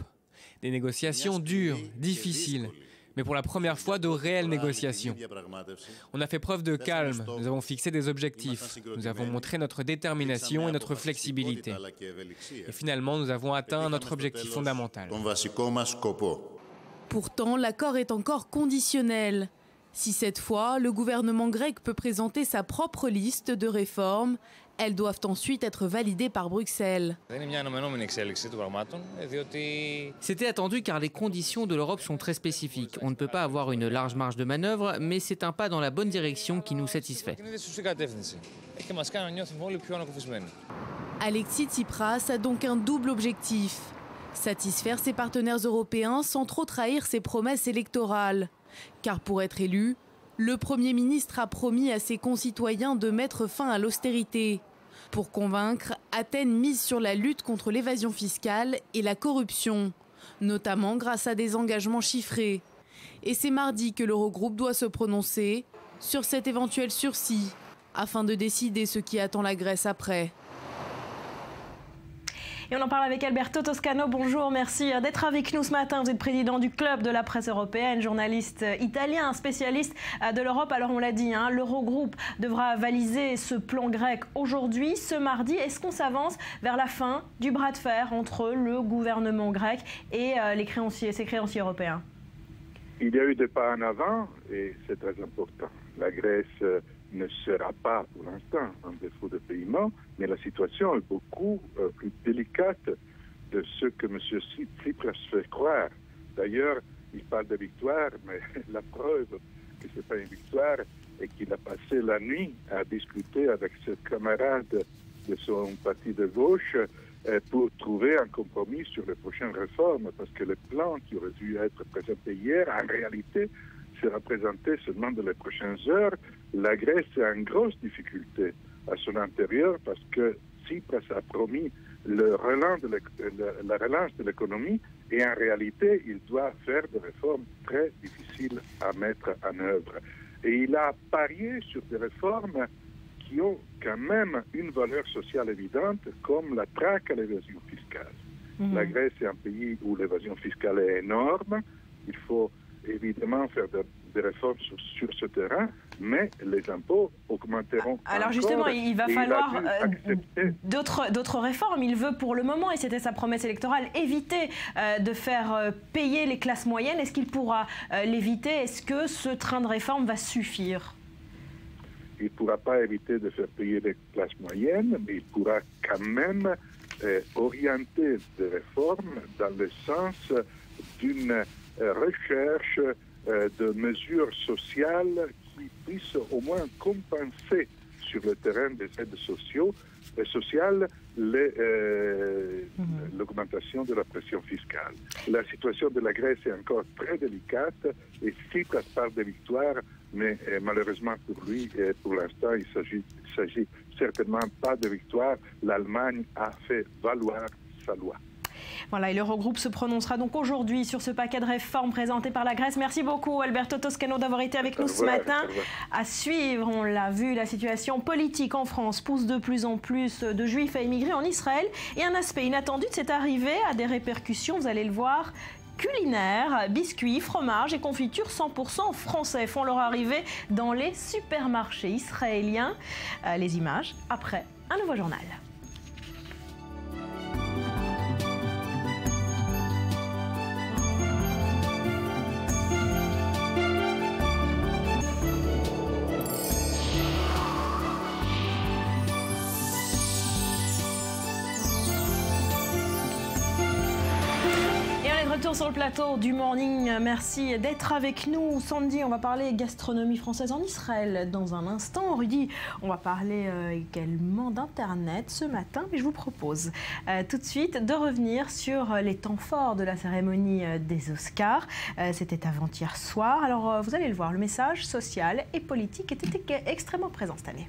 Des négociations dures, difficiles, mais pour la première fois de réelles négociations. On a fait preuve de calme, nous avons fixé des objectifs, nous avons montré notre détermination et notre flexibilité. Et finalement, nous avons atteint notre objectif fondamental. Pourtant, l'accord est encore conditionnel. Si cette fois, le gouvernement grec peut présenter sa propre liste de réformes, elles doivent ensuite être validées par Bruxelles. C'était attendu car les conditions de l'Europe sont très spécifiques. On ne peut pas avoir une large marge de manœuvre, mais c'est un pas dans la bonne direction qui nous satisfait. Alexis Tsipras a donc un double objectif. Satisfaire ses partenaires européens sans trop trahir ses promesses électorales. Car pour être élu, le Premier ministre a promis à ses concitoyens de mettre fin à l'austérité. Pour convaincre, Athènes mise sur la lutte contre l'évasion fiscale et la corruption, notamment grâce à des engagements chiffrés. Et c'est mardi que l'Eurogroupe doit se prononcer sur cet éventuel sursis, afin de décider ce qui attend la Grèce après. Et on en parle avec Alberto Toscano. Bonjour, merci d'être avec nous ce matin. Vous êtes président du Club de la presse européenne, journaliste italien, spécialiste de l'Europe. Alors on l'a dit, l'Eurogroupe devra valiser ce plan grec aujourd'hui, ce mardi. Est-ce qu'on s'avance vers la fin du bras de fer entre le gouvernement grec et ses créanciers européens? Il y a eu des pas en avant et c'est très important. La Grèce ne sera pas pour l'instant en défaut de paiement, mais la situation est beaucoup plus délicate de ce que M. Tsipras fait croire. D'ailleurs, il parle de victoire, mais la preuve que ce n'est pas une victoire est qu'il a passé la nuit à discuter avec ses camarades de son parti de gauche pour trouver un compromis sur les prochaines réformes, parce que le plan qui aurait dû être présenté hier, en réalité, sera présenté seulement dans les prochaines heures. La Grèce a une grosse difficulté à son intérieur parce que Tsipras a promis la relance de l'économie et en réalité, il doit faire des réformes très difficiles à mettre en œuvre. Et il a parié sur des réformes qui ont quand même une valeur sociale évidente, comme la traque à l'évasion fiscale. La Grèce est un pays où l'évasion fiscale est énorme. Il faut évidemment faire des réformes sur ce terrain, mais les impôts augmenteront. Alors encore, justement, il va falloir d'autres réformes. Il veut pour le moment, et c'était sa promesse électorale, éviter de faire payer les classes moyennes. Est-ce qu'il pourra l'éviter? Est-ce que ce train de réforme va suffire? Il ne pourra pas éviter de faire payer les classes moyennes, mais il pourra quand même orienter des réformes dans le sens d'une recherche de mesures sociales qui puissent au moins compenser sur le terrain des aides sociales l'augmentation de la pression fiscale. La situation de la Grèce est encore très délicate et Tsipras parle de victoire, mais malheureusement pour lui, pour l'instant, il s'agit certainement pas de victoire. L'Allemagne a fait valoir sa loi. Voilà, et l'Eurogroupe se prononcera donc aujourd'hui sur ce paquet de réformes présenté par la Grèce. Merci beaucoup Alberto Toscano d'avoir été avec nous ce matin. À suivre, on l'a vu, la situation politique en France pousse de plus en plus de Juifs à immigrer en Israël. Et un aspect inattendu de cette arrivée a des répercussions, vous allez le voir, culinaires. Biscuits, fromages et confitures 100% français font leur arrivée dans les supermarchés israéliens. Les images après un nouveau journal. Retour sur le plateau du Morning, merci d'être avec nous. Sandy, on va parler gastronomie française en Israël dans un instant. Rudy, on va parler également d'Internet ce matin, mais je vous propose tout de suite de revenir sur les temps forts de la cérémonie des Oscars. C'était avant-hier soir. Alors vous allez le voir, le message social et politique était extrêmement présent cette année.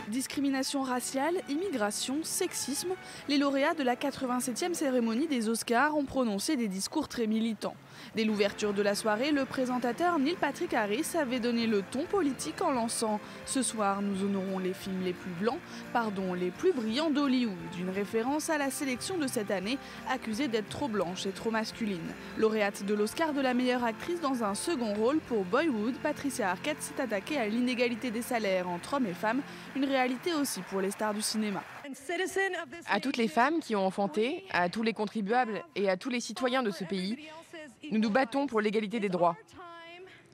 Discrimination raciale, immigration, sexisme, les lauréats de la 87e cérémonie des Oscars ont prononcé des discours très militants. Dès l'ouverture de la soirée, le présentateur Neil Patrick Harris avait donné le ton politique en lançant « Ce soir, nous honorons les films les plus blancs, les plus brillants d'Hollywood », une référence à la sélection de cette année, accusée d'être trop blanche et trop masculine. Lauréate de l'Oscar de la meilleure actrice dans un second rôle pour Boyhood, Patricia Arquette s'est attaquée à l'inégalité des salaires entre hommes et femmes, une réalité aussi pour les stars du cinéma. À toutes les femmes qui ont enfanté, à tous les contribuables et à tous les citoyens de ce pays, nous nous battons pour l'égalité des droits.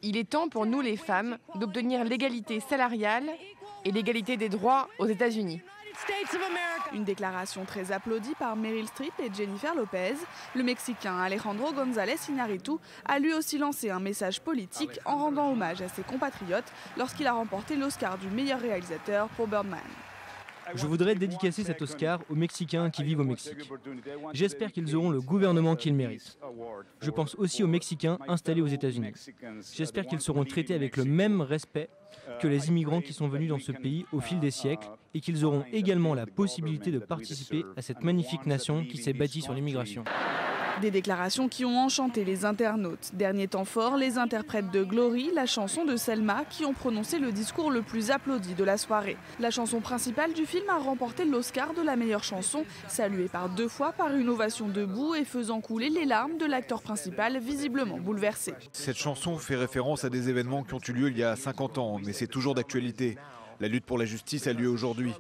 Il est temps pour nous, les femmes, d'obtenir l'égalité salariale et l'égalité des droits aux États-Unis. Une déclaration très applaudie par Meryl Streep et Jennifer Lopez. Le Mexicain Alejandro González Iñárritu a lui aussi lancé un message politique en rendant hommage à ses compatriotes lorsqu'il a remporté l'Oscar du meilleur réalisateur pour Birdman. Je voudrais dédicacer cet Oscar aux Mexicains qui vivent au Mexique. J'espère qu'ils auront le gouvernement qu'ils méritent. Je pense aussi aux Mexicains installés aux États-Unis. J'espère qu'ils seront traités avec le même respect que les immigrants qui sont venus dans ce pays au fil des siècles et qu'ils auront également la possibilité de participer à cette magnifique nation qui s'est bâtie sur l'immigration. Des déclarations qui ont enchanté les internautes. Dernier temps fort, les interprètes de Glory, la chanson de Selma, qui ont prononcé le discours le plus applaudi de la soirée. La chanson principale du film a remporté l'Oscar de la meilleure chanson, saluée par 2 fois par une ovation debout et faisant couler les larmes de l'acteur principal visiblement bouleversé. Cette chanson fait référence à des événements qui ont eu lieu il y a 50 ans, mais c'est toujours d'actualité. La lutte pour la justice a lieu aujourd'hui.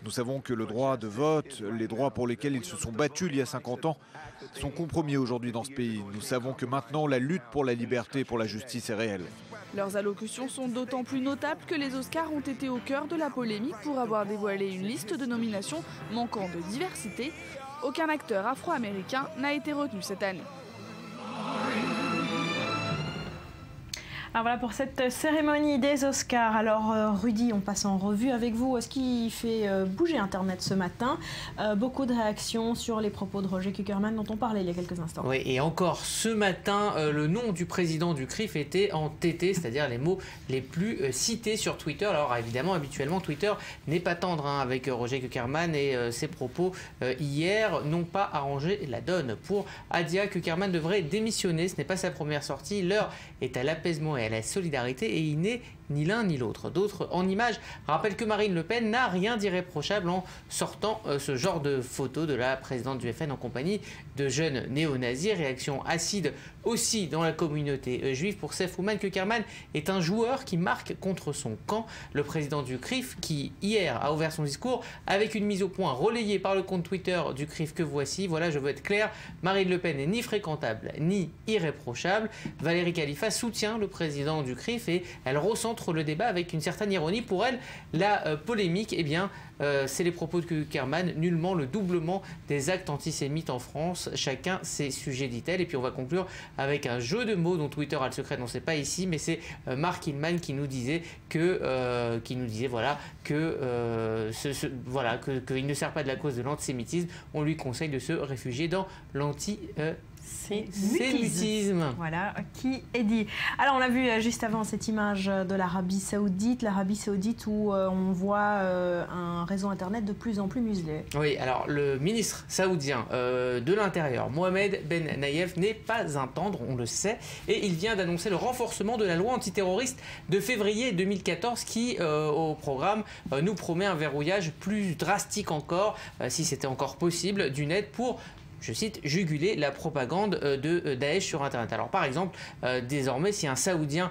Nous savons que le droit de vote, les droits pour lesquels ils se sont battus il y a 50 ans, sont compromis aujourd'hui dans ce pays. Nous savons que maintenant la lutte pour la liberté et pour la justice est réelle. Leurs allocutions sont d'autant plus notables que les Oscars ont été au cœur de la polémique pour avoir dévoilé une liste de nominations manquant de diversité. Aucun acteur afro-américain n'a été retenu cette année. Alors voilà pour cette cérémonie des Oscars. Alors Rudy, on passe en revue avec vous ce qui fait bouger Internet ce matin. Beaucoup de réactions sur les propos de Roger Kuckerman dont on parlait il y a quelques instants. Oui, et encore ce matin, le nom du président du CRIF était en TT, c'est-à-dire les mots les plus cités sur Twitter. Alors évidemment, habituellement, Twitter n'est pas tendre avec Roger Kuckerman et ses propos hier n'ont pas arrangé la donne. Pour Adia, Kuckerman devrait démissionner. Ce n'est pas sa première sortie. L'heure est à l'apaisement et à la solidarité et il n'est ni l'un ni l'autre. D'autres en images rappellent que Marine Le Pen n'a rien d'irréprochable en sortant ce genre de photo de la présidente du FN en compagnie de jeunes néo-nazis. Réaction acide aussi dans la communauté juive. Pour Sef Ouman, Kuckerman est un joueur qui marque contre son camp. Le président du CRIF qui hier a ouvert son discours avec une mise au point relayée par le compte Twitter du CRIF que voici. Voilà, je veux être clair, Marine Le Pen n'est ni fréquentable ni irréprochable. Valérie Khalifa soutient le président du CRIF et elle ressent centre le débat avec une certaine ironie. Pour elle, la polémique, eh bien, c'est les propos de Cukierman, nullement le doublement des actes antisémites en France. Chacun ses sujets, dit-elle. Et puis on va conclure avec un jeu de mots dont Twitter a le secret, non c'est pas ici, mais c'est Mark Hillman qui nous disait qu'il ne sert pas de la cause de l'antisémitisme. On lui conseille de se réfugier dans l'antisémitisme. Voilà, qui est dit. Alors on a vu juste avant cette image de l'Arabie Saoudite où on voit un réseau internet de plus en plus muselé. Oui, alors le ministre saoudien de l'Intérieur, Mohamed Ben Nayef, n'est pas un tendre, on le sait, et il vient d'annoncer le renforcement de la loi antiterroriste de février 2014 qui, au programme, nous promet un verrouillage plus drastique encore, si c'était encore possible, du net pour, je cite, juguler la propagande de Daesh sur Internet. Alors par exemple, désormais, si un Saoudien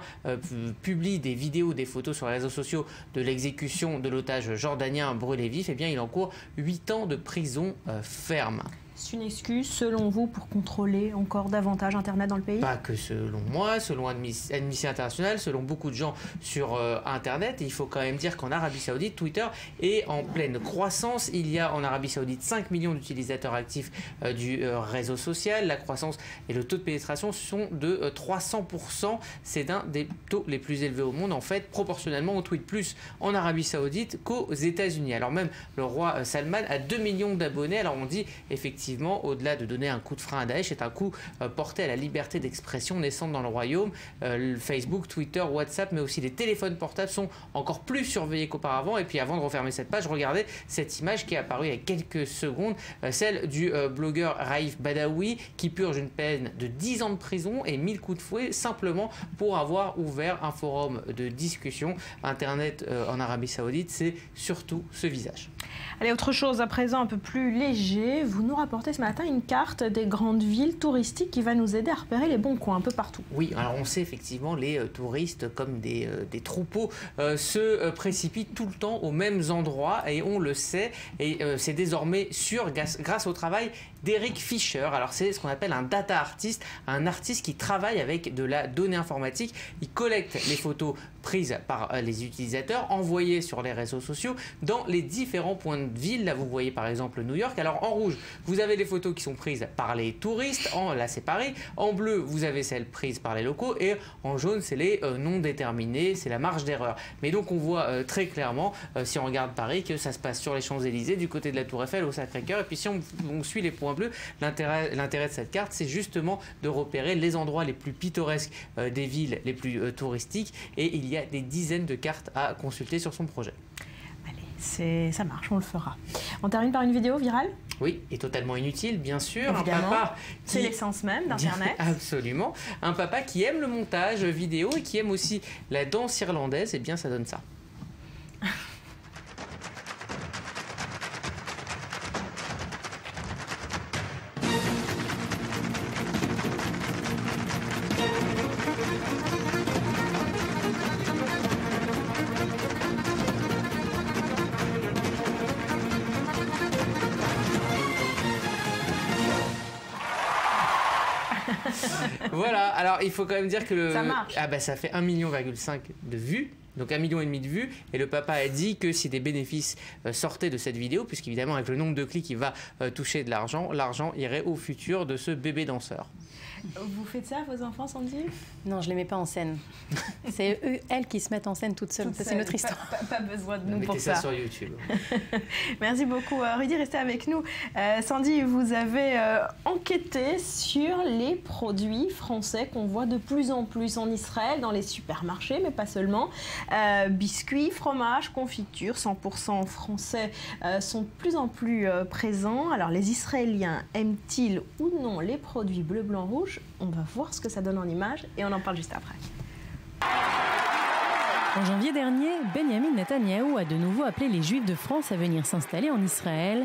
publie des vidéos, des photos sur les réseaux sociaux de l'exécution de l'otage jordanien brûlé vif, eh bien il encourt 8 ans de prison ferme. C'est une excuse, selon vous, pour contrôler encore davantage Internet dans le pays? Pas que selon moi, selon Amnesty International, selon beaucoup de gens sur Internet. Et il faut quand même dire qu'en Arabie Saoudite, Twitter est en pleine croissance. Il y a en Arabie Saoudite 5 millions d'utilisateurs actifs du réseau social. La croissance et le taux de pénétration sont de 300%. C'est un des taux les plus élevés au monde. En fait, proportionnellement, on tweet plus en Arabie Saoudite qu'aux États-Unis. Alors même le roi Salman a 2 millions d'abonnés. Alors on dit effectivement, au-delà de donner un coup de frein à Daesh, c'est un coup porté à la liberté d'expression naissante dans le royaume. Facebook, Twitter, WhatsApp, mais aussi les téléphones portables sont encore plus surveillés qu'auparavant. Et puis avant de refermer cette page, regardez cette image qui est apparue il y a quelques secondes, celle du blogueur Raif Badawi qui purge une peine de 10 ans de prison et 1000 coups de fouet simplement pour avoir ouvert un forum de discussion. Internet en Arabie Saoudite, c'est surtout ce visage. Allez, autre chose à présent un peu plus léger, vous nous rapportez ce matin une carte des grandes villes touristiques qui va nous aider à repérer les bons coins un peu partout. Oui, alors on sait effectivement les touristes comme des troupeaux se précipitent tout le temps aux mêmes endroits et on le sait et c'est désormais sûr grâce au travail d'Eric Fischer. Alors c'est ce qu'on appelle un data artist, un artiste qui travaille avec de la donnée informatique. Il collecte les photos prises par les utilisateurs, envoyées sur les réseaux sociaux dans les différents points de ville. Là vous voyez par exemple New York. Alors en rouge vous avez les photos qui sont prises par les touristes, là c'est Paris, en bleu vous avez celles prises par les locaux et en jaune c'est les non déterminés, c'est la marge d'erreur. Mais donc on voit très clairement si on regarde Paris que ça se passe sur les Champs-Élysées, du côté de la Tour Eiffel au Sacré-Cœur, et puis si on suit les points bleus, l'intérêt de cette carte c'est justement de repérer les endroits les plus pittoresques des villes les plus touristiques et il y a des dizaines de cartes à consulter sur son projet. Allez, ça marche, on le fera. On termine par une vidéo virale? Oui, et totalement inutile, bien sûr. Évidemment, un papa c'est l'essence même d'Internet. Absolument. Un papa qui aime le montage vidéo et qui aime aussi la danse irlandaise, et bien ça donne ça. Voilà, alors il faut quand même dire que ça marche. Ça fait 1,5 million de vues. Donc 1,5 million de vues, et le papa a dit que si des bénéfices sortaient de cette vidéo, puisqu'évidemment avec le nombre de clics il va toucher de l'argent, l'argent irait au futur de ce bébé danseur. Vous faites ça à vos enfants, Sandy? Non, je ne les mets pas en scène. C'est elles qui se mettent en scène toutes seules. C'est notre histoire. Pas besoin de nous pour ça. Mettez ça sur YouTube. Merci beaucoup, Rudy. Restez avec nous. Sandy, vous avez enquêté sur les produits français qu'on voit de plus en plus en Israël, dans les supermarchés, mais pas seulement. Biscuits, fromages, confitures, 100% français sont de plus en plus présents. Alors, les Israéliens aiment-ils ou non les produits bleu, blanc, rouge? On va voir ce que ça donne en images et on en parle juste après. En janvier dernier, Benjamin Netanyahou a de nouveau appelé les Juifs de France à venir s'installer en Israël.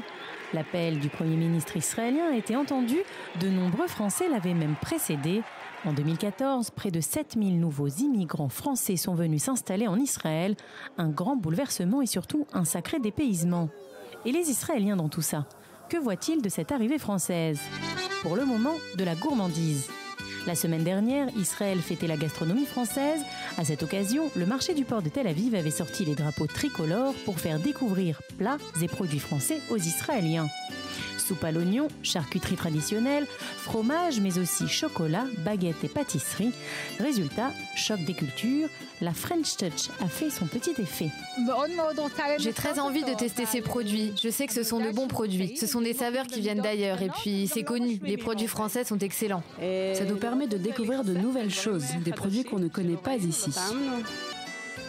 L'appel du Premier ministre israélien a été entendu, de nombreux Français l'avaient même précédé. En 2014, près de 7000 nouveaux immigrants français sont venus s'installer en Israël. Un grand bouleversement et surtout un sacré dépaysement. Et les Israéliens dans tout ça? Que voient-ils de cette arrivée française? Pour le moment, de la gourmandise. La semaine dernière, Israël fêtait la gastronomie française À cette occasion, le marché du port de Tel Aviv avait sorti les drapeaux tricolores pour faire découvrir plats et produits français aux Israéliens. Soupe à l'oignon, charcuterie traditionnelle, fromage, mais aussi chocolat, baguettes et pâtisseries. Résultat, choc des cultures, la French Touch a fait son petit effet. J'ai très envie de tester ces produits. Je sais que ce sont de bons produits. Ce sont des saveurs qui viennent d'ailleurs. Et puis, c'est connu, les produits français sont excellents. Ça nous permet de découvrir de nouvelles choses, des produits qu'on ne connaît pas ici.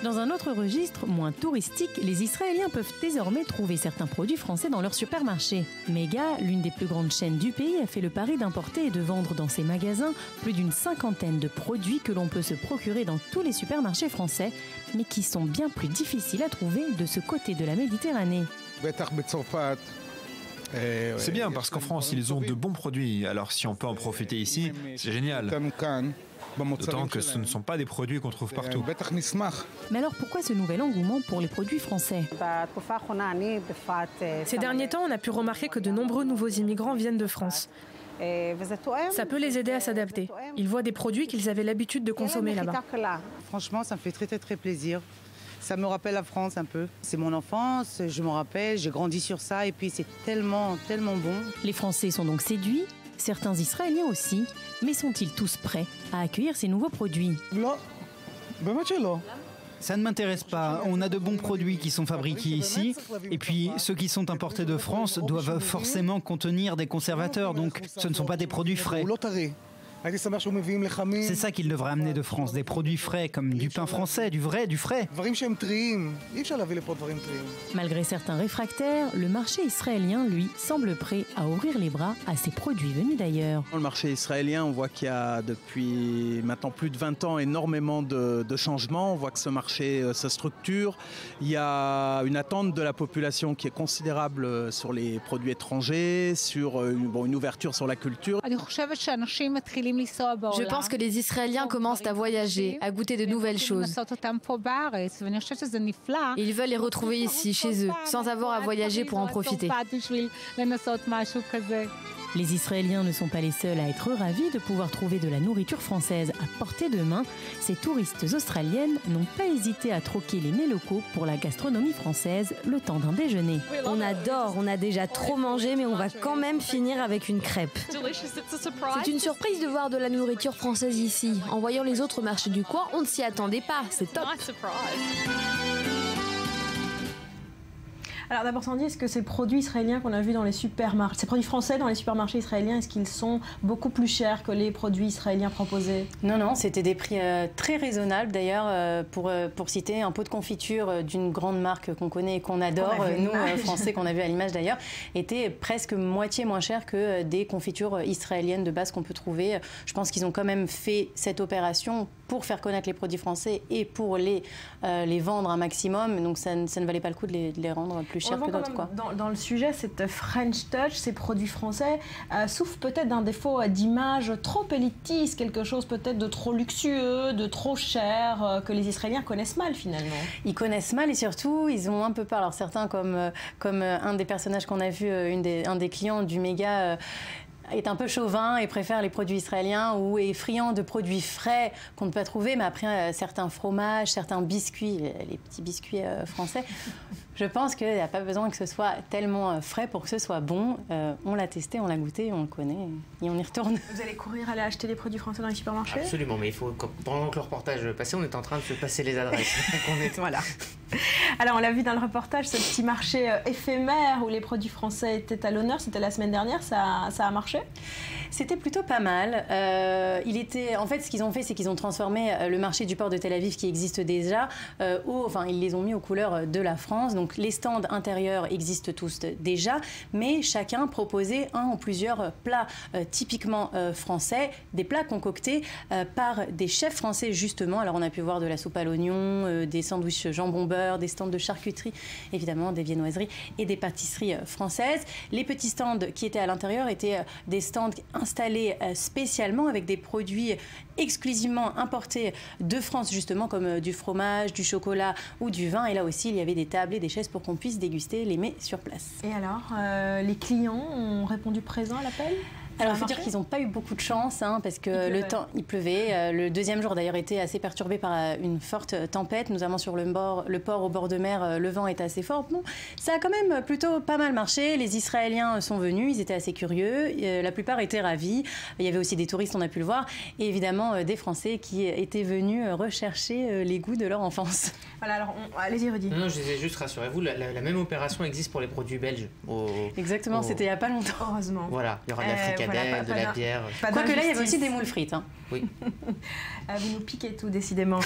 Dans un autre registre, moins touristique, les Israéliens peuvent désormais trouver certains produits français dans leurs supermarchés. Mega, l'une des plus grandes chaînes du pays, a fait le pari d'importer et de vendre dans ses magasins plus d'une cinquantaine de produits que l'on peut se procurer dans tous les supermarchés français, mais qui sont bien plus difficiles à trouver de ce côté de la Méditerranée. C'est bien parce qu'en France, ils ont de bons produits. Alors si on peut en profiter ici, c'est génial. D'autant que ce ne sont pas des produits qu'on trouve partout. Mais alors pourquoi ce nouvel engouement pour les produits français? Ces derniers temps, on a pu remarquer que de nombreux nouveaux immigrants viennent de France. Ça peut les aider à s'adapter. Ils voient des produits qu'ils avaient l'habitude de consommer là-bas. Franchement, ça me fait très plaisir. Ça me rappelle la France un peu. C'est mon enfance, je m'en rappelle, j'ai grandi sur ça et puis c'est tellement bon. Les Français sont donc séduits, certains Israéliens aussi, mais sont-ils tous prêts à accueillir ces nouveaux produits? Ça ne m'intéresse pas. On a de bons produits qui sont fabriqués ici. Et puis, ceux qui sont importés de France doivent forcément contenir des conservateurs. Donc, ce ne sont pas des produits frais. C'est ça qu'ils devraient amener de France, des produits frais comme du pain français, du vrai, du frais. Malgré certains réfractaires, le marché israélien, lui, semble prêt à ouvrir les bras à ces produits venus d'ailleurs. Dans le marché israélien, on voit qu'il y a depuis maintenant plus de 20 ans énormément de changements. On voit que ce marché se structure. Il y a une attente de la population qui est considérable sur les produits étrangers, sur une ouverture sur la culture. Je pense que les Israéliens commencent à voyager, à goûter de nouvelles choses. Ils veulent les retrouver ici, chez eux, sans avoir à voyager pour en profiter. Les Israéliens ne sont pas les seuls à être ravis de pouvoir trouver de la nourriture française à portée de main. Ces touristes australiennes n'ont pas hésité à troquer les mets locaux pour la gastronomie française le temps d'un déjeuner. On adore, on a déjà trop mangé, mais on va quand même finir avec une crêpe. C'est une surprise de voir de la nourriture française ici. En voyant les autres marchés du coin, on ne s'y attendait pas. C'est top. Alors d'abord Sandy, est-ce que ces produits israéliens qu'on a vus dans les supermarchés, ces produits français dans les supermarchés israéliens, est-ce qu'ils sont beaucoup plus chers que les produits israéliens proposés? Non, c'était des prix très raisonnables. D'ailleurs, pour citer, un pot de confiture d'une grande marque qu'on connaît et qu'on adore, nous Français qu'on a vu à l'image d'ailleurs, était presque moitié moins cher que des confitures israéliennes de base qu'on peut trouver. Je pense qu'ils ont quand même fait cette opération pour faire connaître les produits français et pour les vendre un maximum. Donc ça ne valait pas le coup de les rendre plus chers que d'autres. Dans le sujet, cette French Touch, ces produits français souffrent peut-être d'un défaut d'image trop élitiste, quelque chose peut-être de trop luxueux, de trop cher, que les Israéliens connaissent mal finalement. Ils connaissent mal et surtout, ils ont un peu peur. Alors certains, comme un des personnages qu'on a vu, un des clients du Mega, est un peu chauvin et préfère les produits israéliens ou est friand de produits frais qu'on ne peut pas trouver, mais après certains fromages, certains biscuits, les petits biscuits français, je pense qu'il n'y a pas besoin que ce soit tellement frais pour que ce soit bon. On l'a testé, on l'a goûté, on le connaît et on y retourne. Vous allez courir aller acheter des produits français dans les supermarchés? Absolument, mais il faut, pendant que le reportage passait, on est en train de se passer les adresses. Voilà. Alors on l'a vu dans le reportage, ce petit marché éphémère où les produits français étaient à l'honneur, c'était la semaine dernière, ça a marché? C'était plutôt pas mal. En fait, ce qu'ils ont fait, c'est qu'ils ont transformé le marché du port de Tel Aviv qui existe déjà, ils les ont mis aux couleurs de la France. Donc les stands intérieurs existent tous déjà, mais chacun proposait un ou plusieurs plats typiquement français, des plats concoctés par des chefs français justement. Alors on a pu voir de la soupe à l'oignon, des sandwichs jambon-beurre, des stands de charcuterie, évidemment des viennoiseries et des pâtisseries françaises. Les petits stands qui étaient à l'intérieur étaient des stands installés spécialement avec des produits exclusivement importés de France justement, comme du fromage, du chocolat ou du vin. Et là aussi, il y avait des tables et des chaises pour qu'on puisse déguster les mets sur place. Et alors, les clients ont répondu présent à l'appel? Alors, il faut dire qu'ils n'ont pas eu beaucoup de chance, parce que il pleuvait. Le deuxième jour, d'ailleurs, était assez perturbé par une forte tempête, notamment sur le port au bord de mer. Le vent était assez fort. Bon, ça a quand même plutôt pas mal marché. Les Israéliens sont venus, ils étaient assez curieux. La plupart étaient ravis. Il y avait aussi des touristes, on a pu le voir. Et évidemment, des Français qui étaient venus rechercher les goûts de leur enfance. Voilà, alors, allez-y, Rudy. Non, je disais juste, rassurez-vous, la même opération existe pour les produits belges. Exactement, c'était il n'y a pas longtemps. Heureusement. Voilà, il y aura de la fricadelle, de la bière. Quoique là, il y avait aussi des moules frites. Oui. Vous nous piquez tout, décidément.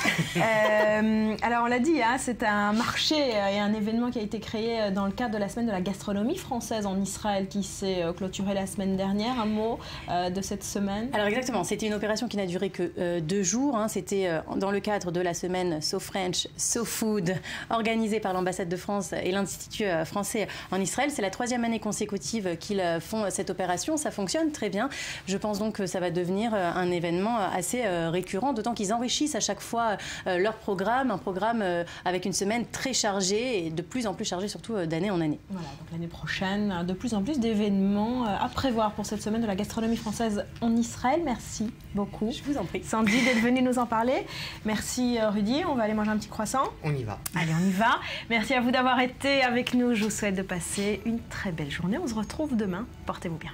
Alors, on l'a dit, c'est un marché et un événement qui a été créé dans le cadre de la semaine de la gastronomie française en Israël qui s'est clôturée la semaine dernière. Un mot de cette semaine? Alors exactement, c'était une opération qui n'a duré que 2 jours. C'était dans le cadre de la semaine So French, So Food, organisée par l'ambassade de France et l'Institut français en Israël. C'est la 3e année consécutive qu'ils font cette opération. Ça fonctionne très bien. Je pense donc que ça va devenir un événement assez récurrent, d'autant qu'ils enrichissent à chaque fois leur programme, un programme avec une semaine très chargée et de plus en plus chargée, surtout d'année en année. Voilà, donc l'année prochaine, de plus en plus d'événements à prévoir pour cette semaine de la gastronomie française en Israël. Merci beaucoup. Je vous en prie. Sandy d'être venue nous en parler. Merci Rudy, on va aller manger un petit croissant. On y va. Allez, on y va. Merci à vous d'avoir été avec nous. Je vous souhaite de passer une très belle journée. On se retrouve demain. Portez-vous bien.